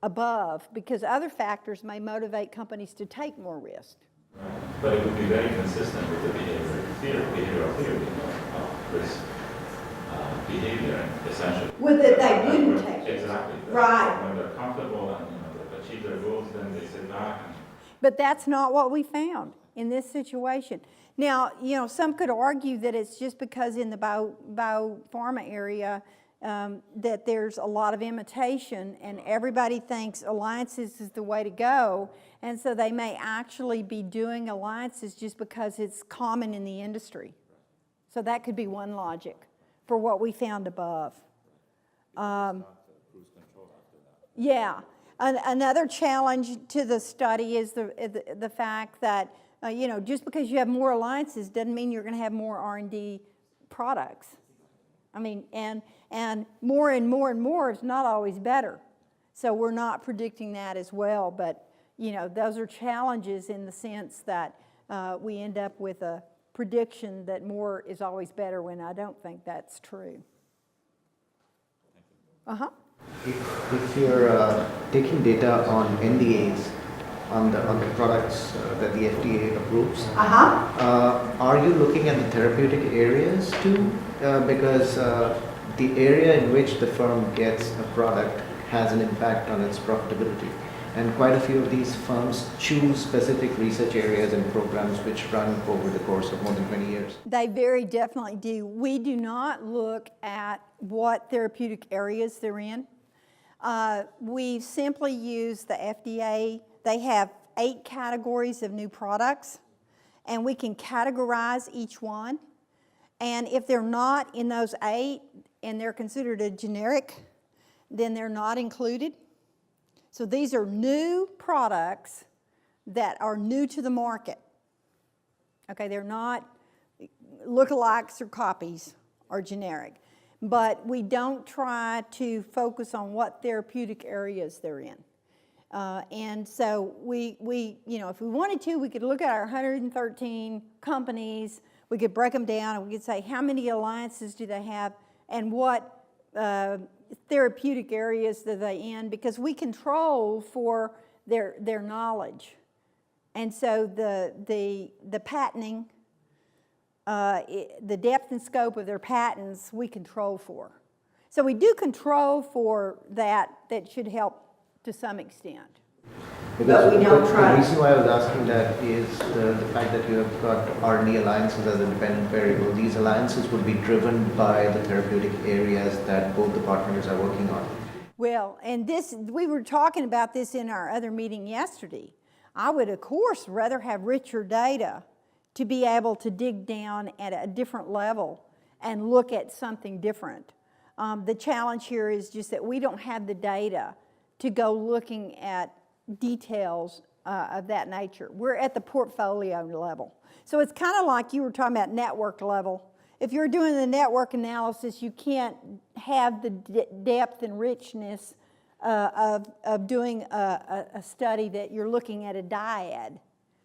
above, because other factors may motivate companies to take more risk. Right. But it would be very consistent with the behavioral theory of risk behavior, essentially. With that they wouldn't take risk. Exactly. Right. When they're comfortable and they've achieved their goals, then they sit back. But that's not what we found in this situation. Now, you know, some could argue that it's just because in the biopharma area that there's a lot of imitation and everybody thinks alliances is the way to go, and so they may actually be doing alliances just because it's common in the industry. So that could be one logic for what we found above. Yeah. Another challenge to the study is the fact that you know, just because you have more alliances doesn't mean you're going to have more R&D products. I mean, and more and more and more is not always better. So we're not predicting that as well. But, you know, those are challenges in the sense that we end up with a prediction that more is always better when I don't think that's true. Uh-huh. If you're taking data on NDAs, on the products that the FDA approves, are you looking at the therapeutic areas too? Because the area in which the firm gets a product has an impact on its profitability. And quite a few of these firms choose specific research areas and programs which run over the course of more than 20 years. They very definitely do. We do not look at what therapeutic areas they're in. We simply use the FDA. They have 8 categories of new products, and we can categorize each one. And if they're not in those 8 and they're considered a generic, then they're not included. So these are new products that are new to the market. Okay, they're not lookalikes or copies or generic. But we don't try to focus on what therapeutic areas they're in. And so we, you know, if we wanted to, we could look at our 113 companies, we could break them down, and we could say how many alliances do they have and what therapeutic areas are they in, because we control for their knowledge. And so the patenting, the depth and scope of their patents, we control for. So we do control for that should help to some extent. Because But we don't the try. reason why I was asking that is the fact that you have got R&D alliances as a dependent variable. These alliances would be driven by the therapeutic areas that both the partners are working on. Well, and we were talking about this in our other meeting yesterday. I would, of course, rather have richer data to be able to dig down at a different level and look at something different. The challenge here is just that we don't have the data to go looking at details of that nature. We're at the portfolio level. So it's kind of like you were talking about network level. If you're doing the network analysis, you can't have the depth and richness of doing a study that you're looking at a dyad,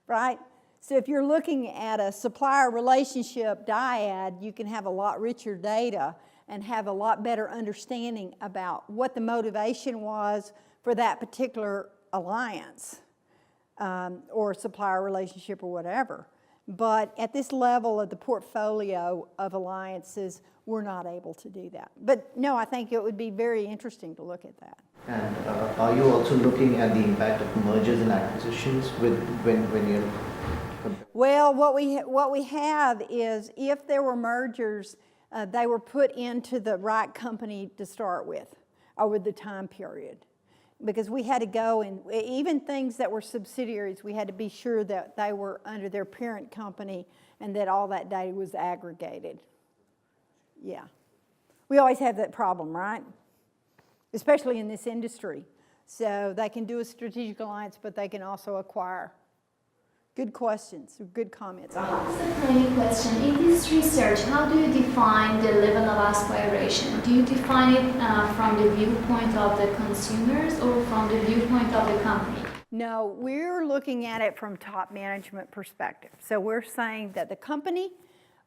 right? So if you're looking at a supplier relationship dyad, you can have a lot richer data and have a lot better understanding about what the motivation was for that particular alliance or supplier relationship or whatever. But at this level of the portfolio of alliances, we're not able to do that. But no, I think it would be very interesting to look at that. And are you also looking at the impact of mergers and acquisitions when you're... Well, what we have is if there were mergers, they were put into the right company to start with over the time period. Because we had to go and even things that were subsidiaries, we had to be sure that they were under their parent company and that all that data was aggregated. Yeah. We always have that problem, right? Especially in this industry. So they can do a strategic alliance, but they can also acquire. Good questions, good comments. That's a tiny question. In this research, how do you define the level of aspiration? Do you define it from the viewpoint of the consumers or from the viewpoint of the company? No, we're looking at it from top management perspective. So we're saying that the company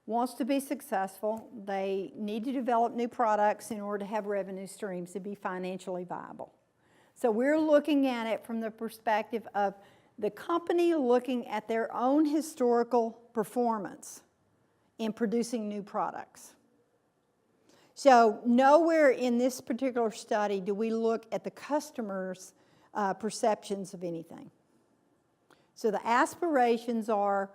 wants to be successful. They need to develop new products in order to have revenue streams to be financially viable. So we're looking at it from the perspective of the company looking at their own historical performance in producing new products. So nowhere in this particular study do we look at the customer's perceptions of anything. So the aspirations are,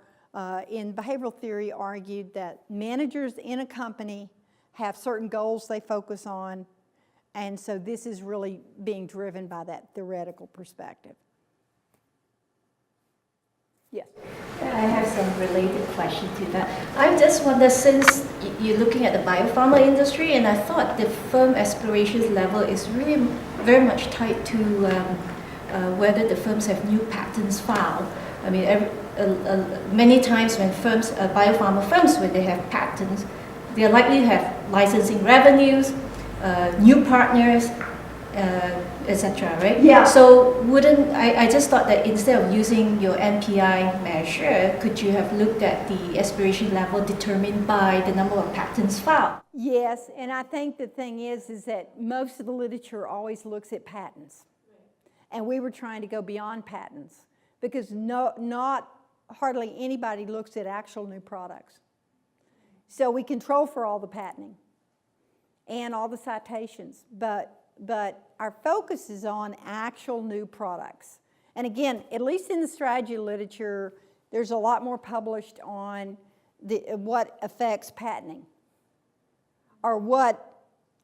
in behavioral theory, argued that managers in a company have certain goals they focus on, and so this is really being driven by that theoretical perspective. Yes. I have some related question to that. I just wonder, since you're looking at the biopharma industry, and I thought the firm aspirations level is really very much tied to whether the firms have new patents filed. I mean, many times when firms, biopharma firms, when they have patents, they are likely to have licensing revenues, new partners, etc., right? Yeah. So I just thought that instead of using your NPI measure, could you have looked at the aspiration level determined by the number of patents filed? Yes, and I think the thing is that most of the literature always looks at patents. And we were trying to go beyond patents because not hardly anybody looks at actual new products. So we control for all the patenting and all the citations, but our focus is on actual new products. And again, at least in the strategy literature, there's a lot more published on what affects patenting or what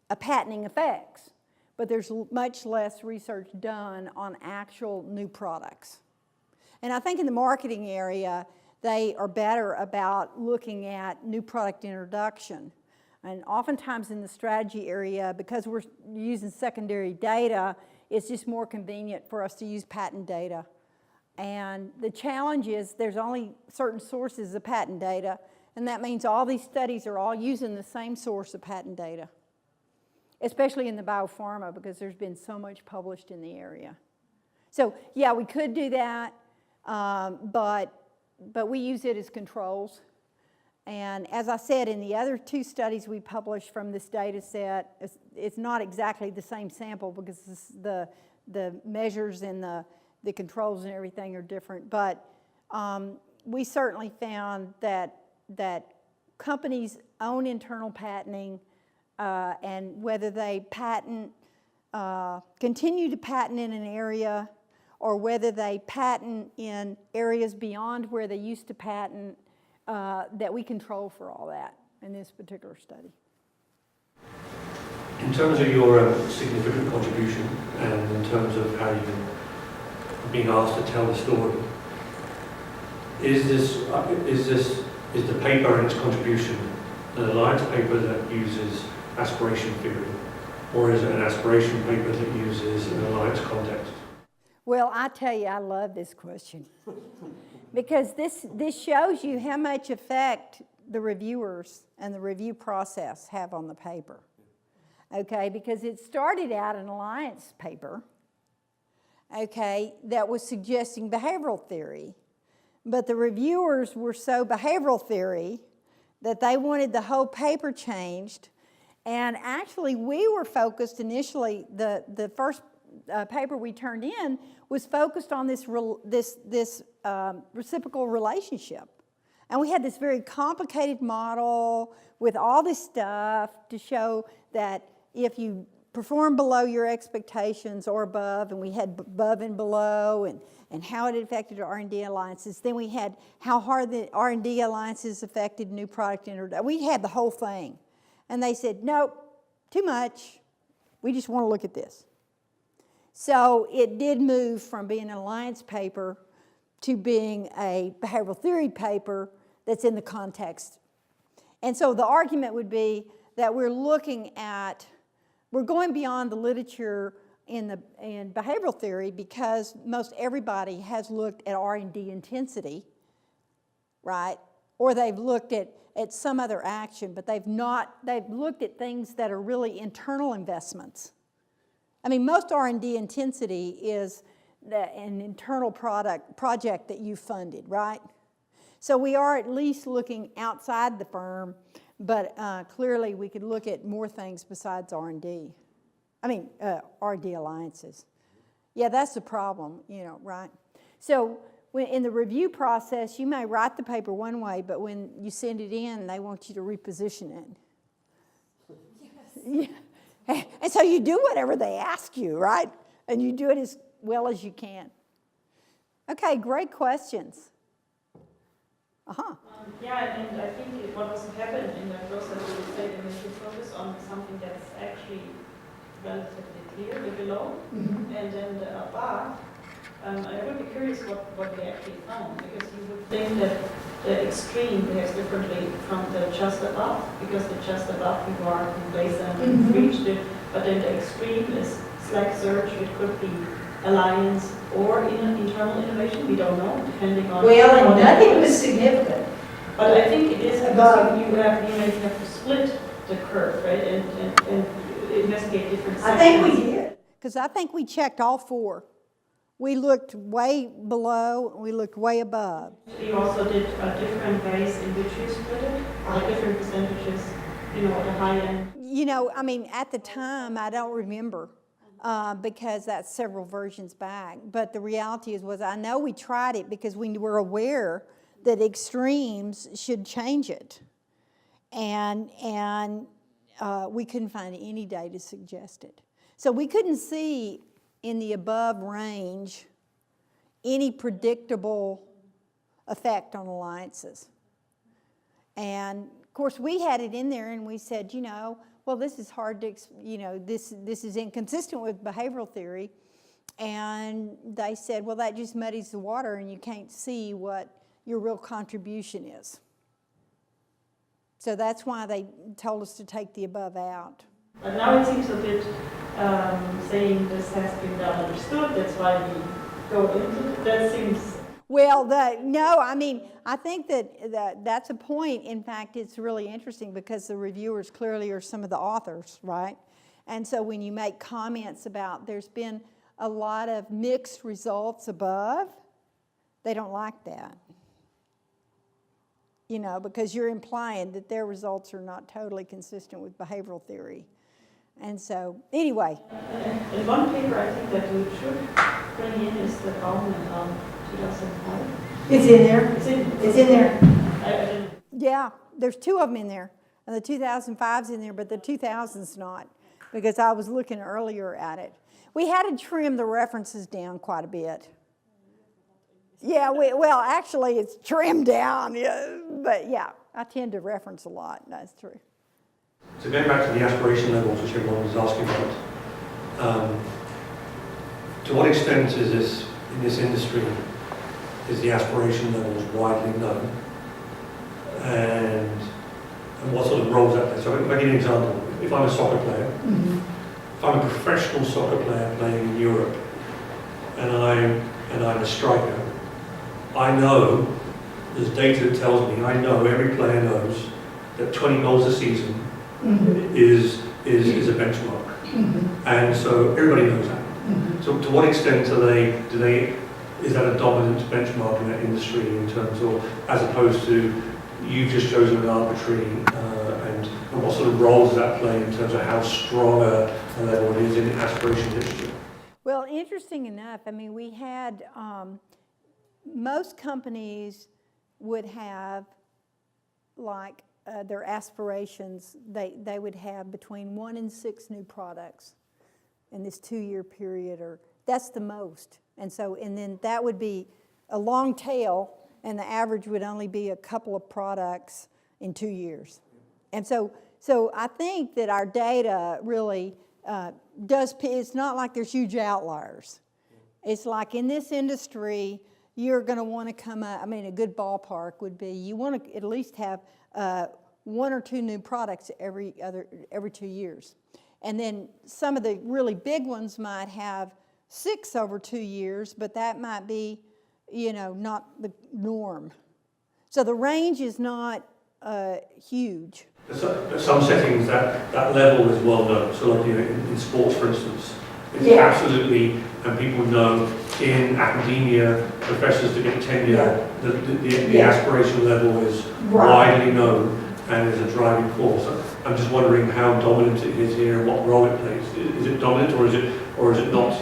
a patenting affects, but there's much less research done on actual new products. And I think in the marketing area, they are better about looking at new product introduction. And oftentimes in the strategy area, because we're using secondary data, it's just more convenient for us to use patent data. And the challenge is there's only certain sources of patent data, and that means all these studies are all using the same source of patent data, especially in the biopharma because there's been so much published in the area. So yeah, we could do that, but we use it as controls. And as I said, in the other two studies we published from this data set, it's not exactly the same sample because the measures and the controls and everything are different. But we certainly found that companies' own internal patenting and whether they continue to patent in an area or whether they patent in areas beyond where they used to patent, that we control for all that in this particular study. In terms of your significant contribution and in terms of how you're being asked to tell the story, is the paper and its contribution an alliance paper that uses aspiration theory, or is it an aspiration paper that uses an alliance context? Well, I tell you, I love this question because this shows you how much effect the reviewers and the review process have on the paper. Okay, because it started out an alliance paper, okay, that was suggesting behavioral theory, but the reviewers were so behavioral theory that they wanted the whole paper changed, and actually we were focused initially, the first paper we turned in was focused on this reciprocal relationship. And we had this very complicated model with all this stuff to show that if you perform below your expectations or above, and we had above and below, and how it affected R&D alliances. Then we had how hard the R&D alliances affected new product introduction. We had the whole thing. And they said, nope, too much. We just want to look at this. So it did move from being an alliance paper to being a behavioral theory paper that's in the context. And so the argument would be that we're going beyond the literature in behavioral theory because most everybody has looked at R&D intensity, right? Or they've looked at some other action, but they've looked at things that are really internal investments. I mean, most R&D intensity is an internal project that you funded, right? So we are at least looking outside the firm, but clearly we could look at more things besides R&D. R&D alliances. Yeah, that's the problem, right? So in the review process, you may write the paper one way, but when you send it in, they want you to reposition it. Yes. Yeah. And so you do whatever they ask you, right? And you do it as well as you can. Okay, great questions. Yeah, and I think what also happened in that process is that we should focus on something that's actually relatively clear, the below, and then the above. I would be curious what they actually found, because you would think that the extreme behaves differently from the just above, because the just above people are complacent and reached it, but then the extreme is slack search, it could be alliance or internal innovation, we don't know, depending on... Well, and nothing was significant. But I think it is because you may have to split the curve, right, and investigate different sections. I think we did. Because I think we checked all four. We looked way below, we looked way above. You also did different ways in which you split it, or different percentages, at the high end. At the time, I don't remember. Because that's several versions back. But the reality was I know we tried it because we were aware that extremes should change it. And we couldn't find any data to suggest it. So we couldn't see in the above range any predictable effect on alliances. And of course we had it in there and we said, well, this is hard to, this is inconsistent with behavioral theory. And they said, well, that just muddies the water and you can't see what your real contribution is. So that's why they told us to take the above out. But now it seems a bit saying this has been well understood, that's why we go into it. That seems... Well, I think that's a point. In fact, it's really interesting because the reviewers clearly are some of the authors, right? And so when you make comments about there's been a lot of mixed results above, they don't like that. Because you're implying that their results are not totally consistent with behavioral theory. And so, anyway. In one paper, I think that we should bring in is the Bowman 2005. It's in there. It's in there. Yeah, there's two of them in there. And the 2005's in there, but the 2000's not, because I was looking earlier at it. We had to trim the references down quite a bit. Yeah, actually, it's trimmed down. Yeah, but yeah, I tend to reference a lot. That's true. So going back to the aspiration levels, which everyone was asking about, to what extent is this, in this industry, is the aspiration levels widely known? And what sort of roles that plays? So if I give you an example, if I'm a soccer player, if I'm a professional soccer player playing in Europe, and I'm a striker, I know, there's data that tells me, I know, every player knows that 20 goals a season is a benchmark. And so everybody knows that. So to what extent is that a dominant benchmark in that industry in terms of, as opposed to you've just chosen an arbitrary, and what sort of role does that play in terms of how strong a level it is in aspiration literature? Well, interesting enough, we had most companies would have, like, their aspirations, they would have between 1 and 6 new products in this 2-year period, or that's the most. And then that would be a long tail, and the average would only be a couple of products in 2 years. And so I think that our data really it's not like there's huge outliers. It's like in this industry, you're going to want to come up, I mean, a good ballpark would be you want to at least have 1 or 2 new products every 2 years. And then some of the really big ones might have 6 over 2 years, but that might be, not the norm. So the range is not huge. At some settings, that level is well known. So like in sports, for instance, it's absolutely, and people know in academia, professors that get tenure, the aspiration level is widely known and is a driving force. I'm just wondering how dominant it is here and what role it plays. Is it dominant or is it not?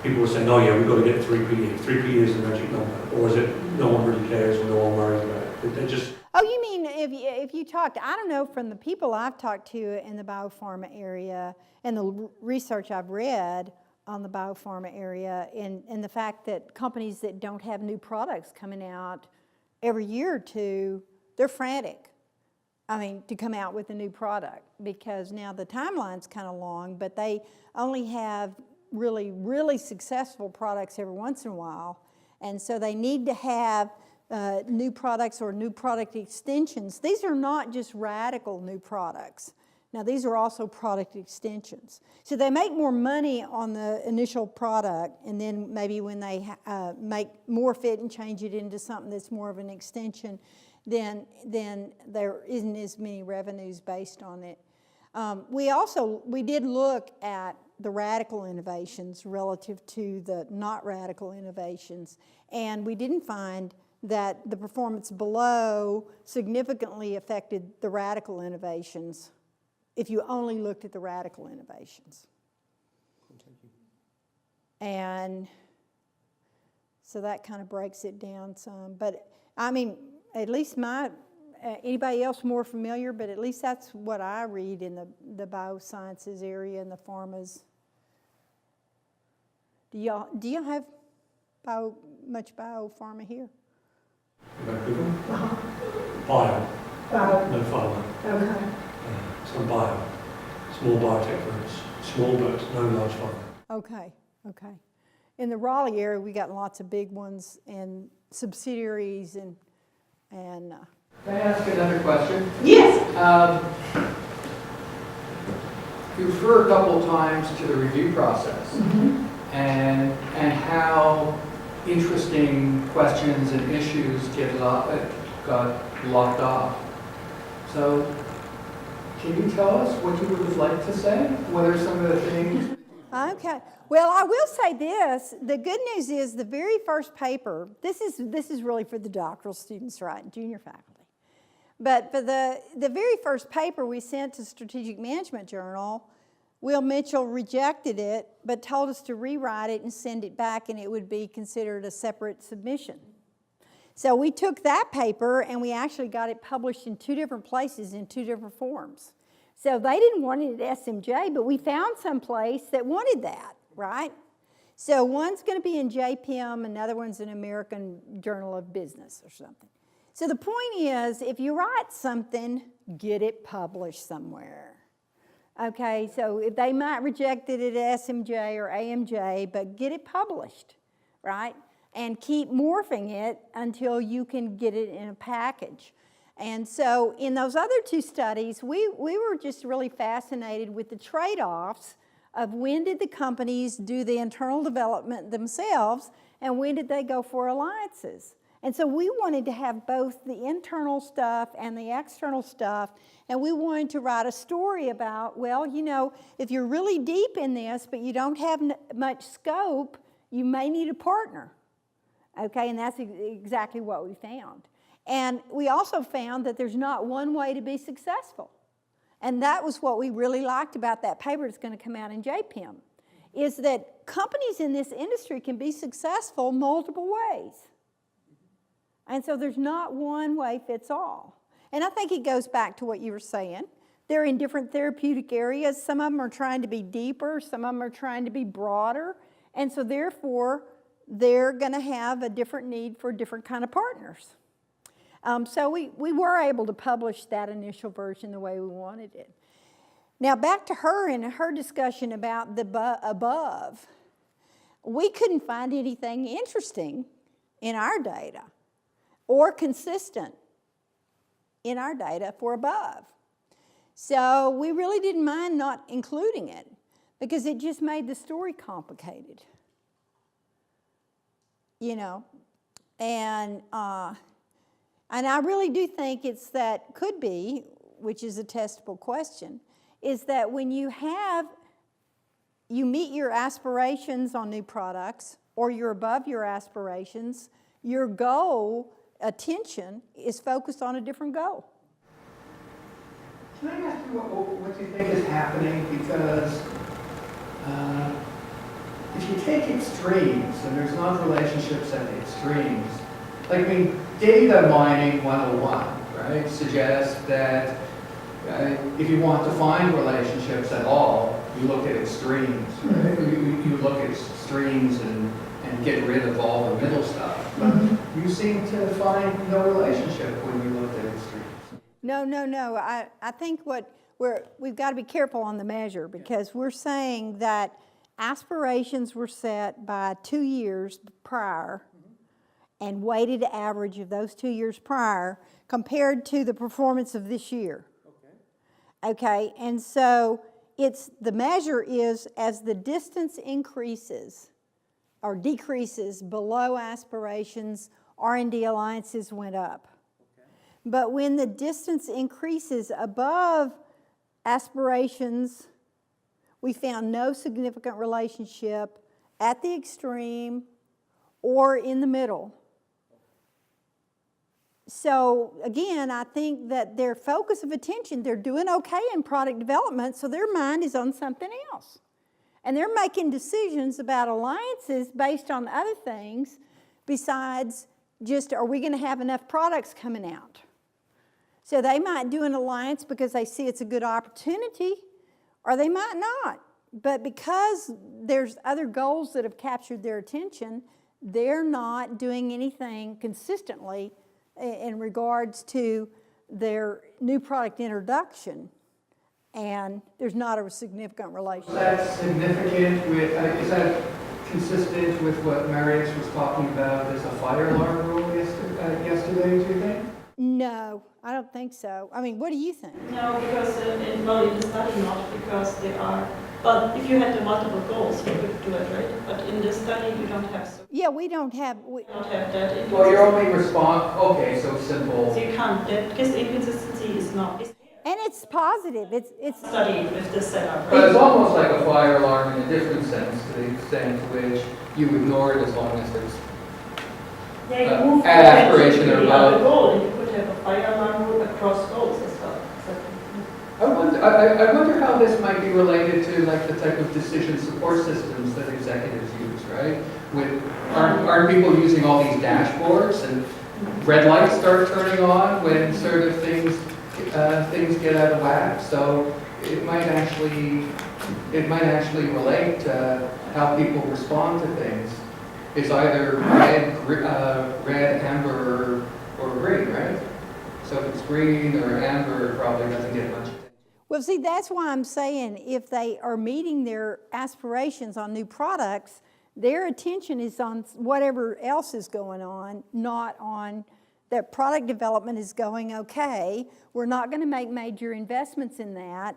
People are saying, oh yeah, we've got to get 3 per year. 3 per year is the magic number. Or is it no one really cares or no one worries about it? They're just... Oh, you mean if you talked, I don't know, from the people I've talked to in the biopharma area and the research I've read on the biopharma area and the fact that companies that don't have new products coming out every year or two, they're frantic. I mean, to come out with a new product, because now the timeline's kind of long, but they only have really, really successful products every once in a while. And so they need to have new products or new product extensions. These are not just radical new products. Now, these are also product extensions. So they make more money on the initial product, and then maybe when they morph it and change it into something that's more of an extension, then there isn't as many revenues based on it. We did look at the radical innovations relative to the not radical innovations, and we didn't find that the performance below significantly affected the radical innovations if you only looked at the radical innovations. And so that kind of breaks it down some. But I mean, at least anybody else more familiar, but at least that's what I read in the biosciences area and the pharmas. Do y'all have much biopharma here? Bio. No pharma. Okay. Some bio. Small biotech firms. Small but no large pharma. Okay. In the Raleigh area, we got lots of big ones and subsidiaries and Can I ask another question? Yes. You refer a couple of times to the review process and how interesting questions and issues got locked off. So can you tell us what you would like to say? What are some of the things? Okay. Well, I will say this. The good news is the very first paper, this is really for the doctoral students, right, junior faculty. But for the very first paper we sent to Strategic Management Journal, Will Mitchell rejected it, but told us to rewrite it and send it back, and it would be considered a separate submission. So we took that paper, and we actually got it published in 2 different places in 2 different forms. So they didn't want it at SMJ, but we found some place that wanted that, right? So one's going to be in JPM, another one's in American Journal of Business or something. So the point is, if you write something, get it published somewhere. Okay, so if they might reject it at SMJ or AMJ, but get it published, right? And keep morphing it until you can get it in a package. And so in those other 2 studies, we were just really fascinated with the trade-offs of when did the companies do the internal development themselves and when did they go for alliances. And so we wanted to have both the internal stuff and the external stuff, and we wanted to write a story about, well, if you're really deep in this but you don't have much scope, you may need a partner. Okay, and that's exactly what we found. And we also found that there's not one way to be successful. And that was what we really liked about that paper that's going to come out in JPM, is that companies in this industry can be successful multiple ways. And so there's not one way fits all. And I think it goes back to what you were saying. They're in different therapeutic areas. Some of them are trying to be deeper. Some of them are trying to be broader. And so therefore, they're going to have a different need for different kind of partners. So we were able to publish that initial version the way we wanted it. Now back to her and her discussion about the above. We couldn't find anything interesting in our data or consistent in our data for above. So we really didn't mind not including it because it just made the story complicated. You know, and I really do think it's that could be, which is a testable question, is that when you meet your aspirations on new products or you're above your aspirations, your goal, attention, is focused on a different goal. Can I ask you what you think is happening? Because if you take extremes, and there's not relationships at the extremes, like, I mean, data mining 101, right, suggests that if you want to find relationships at all, you look at extremes, right? You look at extremes and get rid of all the middle stuff. But you seem to find no relationship when you look at extremes. No. I think we've got to be careful on the measure because we're saying that aspirations were set by 2 years prior and weighted average of those 2 years prior compared to the performance of this year. Okay, and so the measure is as the distance increases or decreases below aspirations, R&D alliances went up. But when the distance increases above aspirations, we found no significant relationship at the extreme or in the middle. So again, I think that their focus of attention, they're doing okay in product development, so their mind is on something else. And they're making decisions about alliances based on other things besides just, are we going to have enough products coming out? So they might do an alliance because they see it's a good opportunity, or they might not. But because there's other goals that have captured their attention, they're not doing anything consistently in regards to their new product introduction, and there's not a significant relationship. Is that significant with, is that consistent with what Marius was talking about as a fire alarm rule yesterday, do you think? No, I don't think so. I mean, what do you think? No, because in the study not, because they are, but if you had the multiple goals, you could do it, right? But in this study, you don't have so. Yeah, we don't have that. Well, you're only okay, so simple. So you can't, because inconsistency is not. And it's positive. It's study with this setup, right? But it's almost like a fire alarm in a different sense, to the extent to which you ignore it as long as there's you move at aspiration or above. Goal, and you could have a fire alarm rule across goals as well. I wonder how this might be related to like the type of decision support systems that executives use, right? Aren't people using all these dashboards and red lights start turning on when sort of things get out of whack? So it might actually relate to how people respond to things. It's either red, amber, or green, right? So if it's green or amber, it probably doesn't get much attention. Well, see, that's why I'm saying if they are meeting their aspirations on new products, their attention is on whatever else is going on, not on that product development is going okay. We're not going to make major investments in that.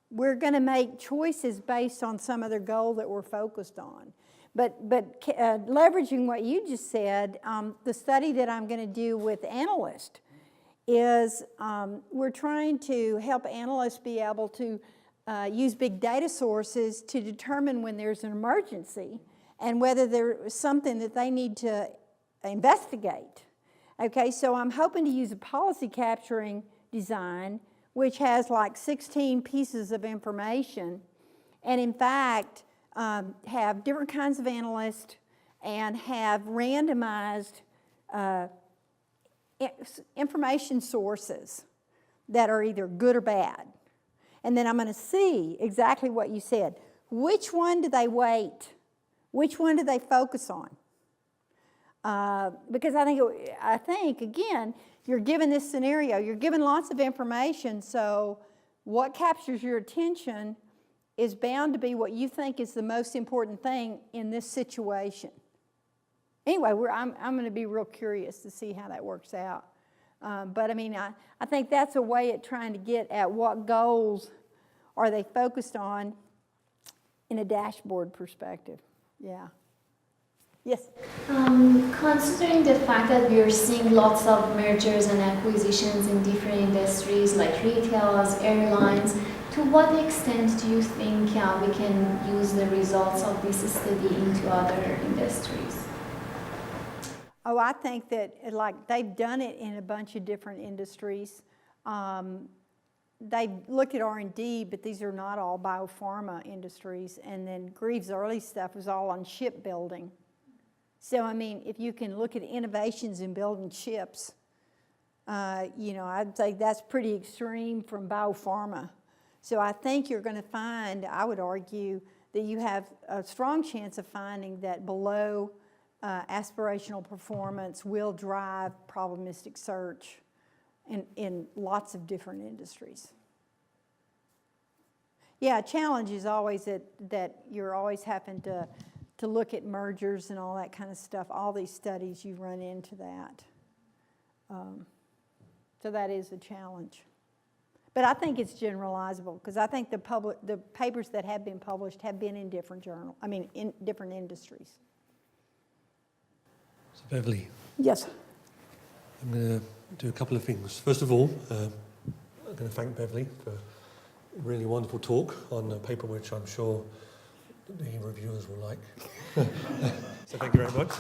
We're going to make choices based on some other goal that we're focused on. But leveraging what you just said, the study that I'm going to do with analysts is we're trying to help analysts be able to use big data sources to determine when there's an emergency and whether there's something that they need to investigate. Okay, so I'm hoping to use a policy capturing design which has like 16 pieces of information, and in fact have different kinds of analysts and have randomized information sources that are either good or bad. And then I'm going to see exactly what you said. Which one do they weight? Which one do they focus on? Because I think, again, you're given this scenario, you're given lots of information, so what captures your attention is bound to be what you think is the most important thing in this situation. Anyway, I'm going to be real curious to see how that works out. But I mean, I think that's a way at trying to get at what goals are they focused on in a dashboard perspective. Yeah. Yes? Considering the fact that we are seeing lots of mergers and acquisitions in different industries like retailers, airlines, to what extent do you think we can use the results of this study into other industries? Oh, I think that like they've done it in a bunch of different industries. They've looked at R&D, but these are not all biopharma industries. And then Greaves' early stuff was all on shipbuilding. So, I mean, if you can look at innovations in building ships, I'd say that's pretty extreme from biopharma. So I think you're going to find, I would argue, that you have a strong chance of finding that below aspirational performance will drive probabilistic search in lots of different industries. Yeah, a challenge is always that you're always having to look at mergers and all that kind of stuff. All these studies, you run into that. So that is a challenge. But I think it's generalizable because I think the papers that have been published have been in different in different industries. So Beverly. Yes. I'm going to do a couple of things. First of all, I'm going to thank Beverly for a really wonderful talk on a paper which I'm sure the reviewers will like. So thank you very much.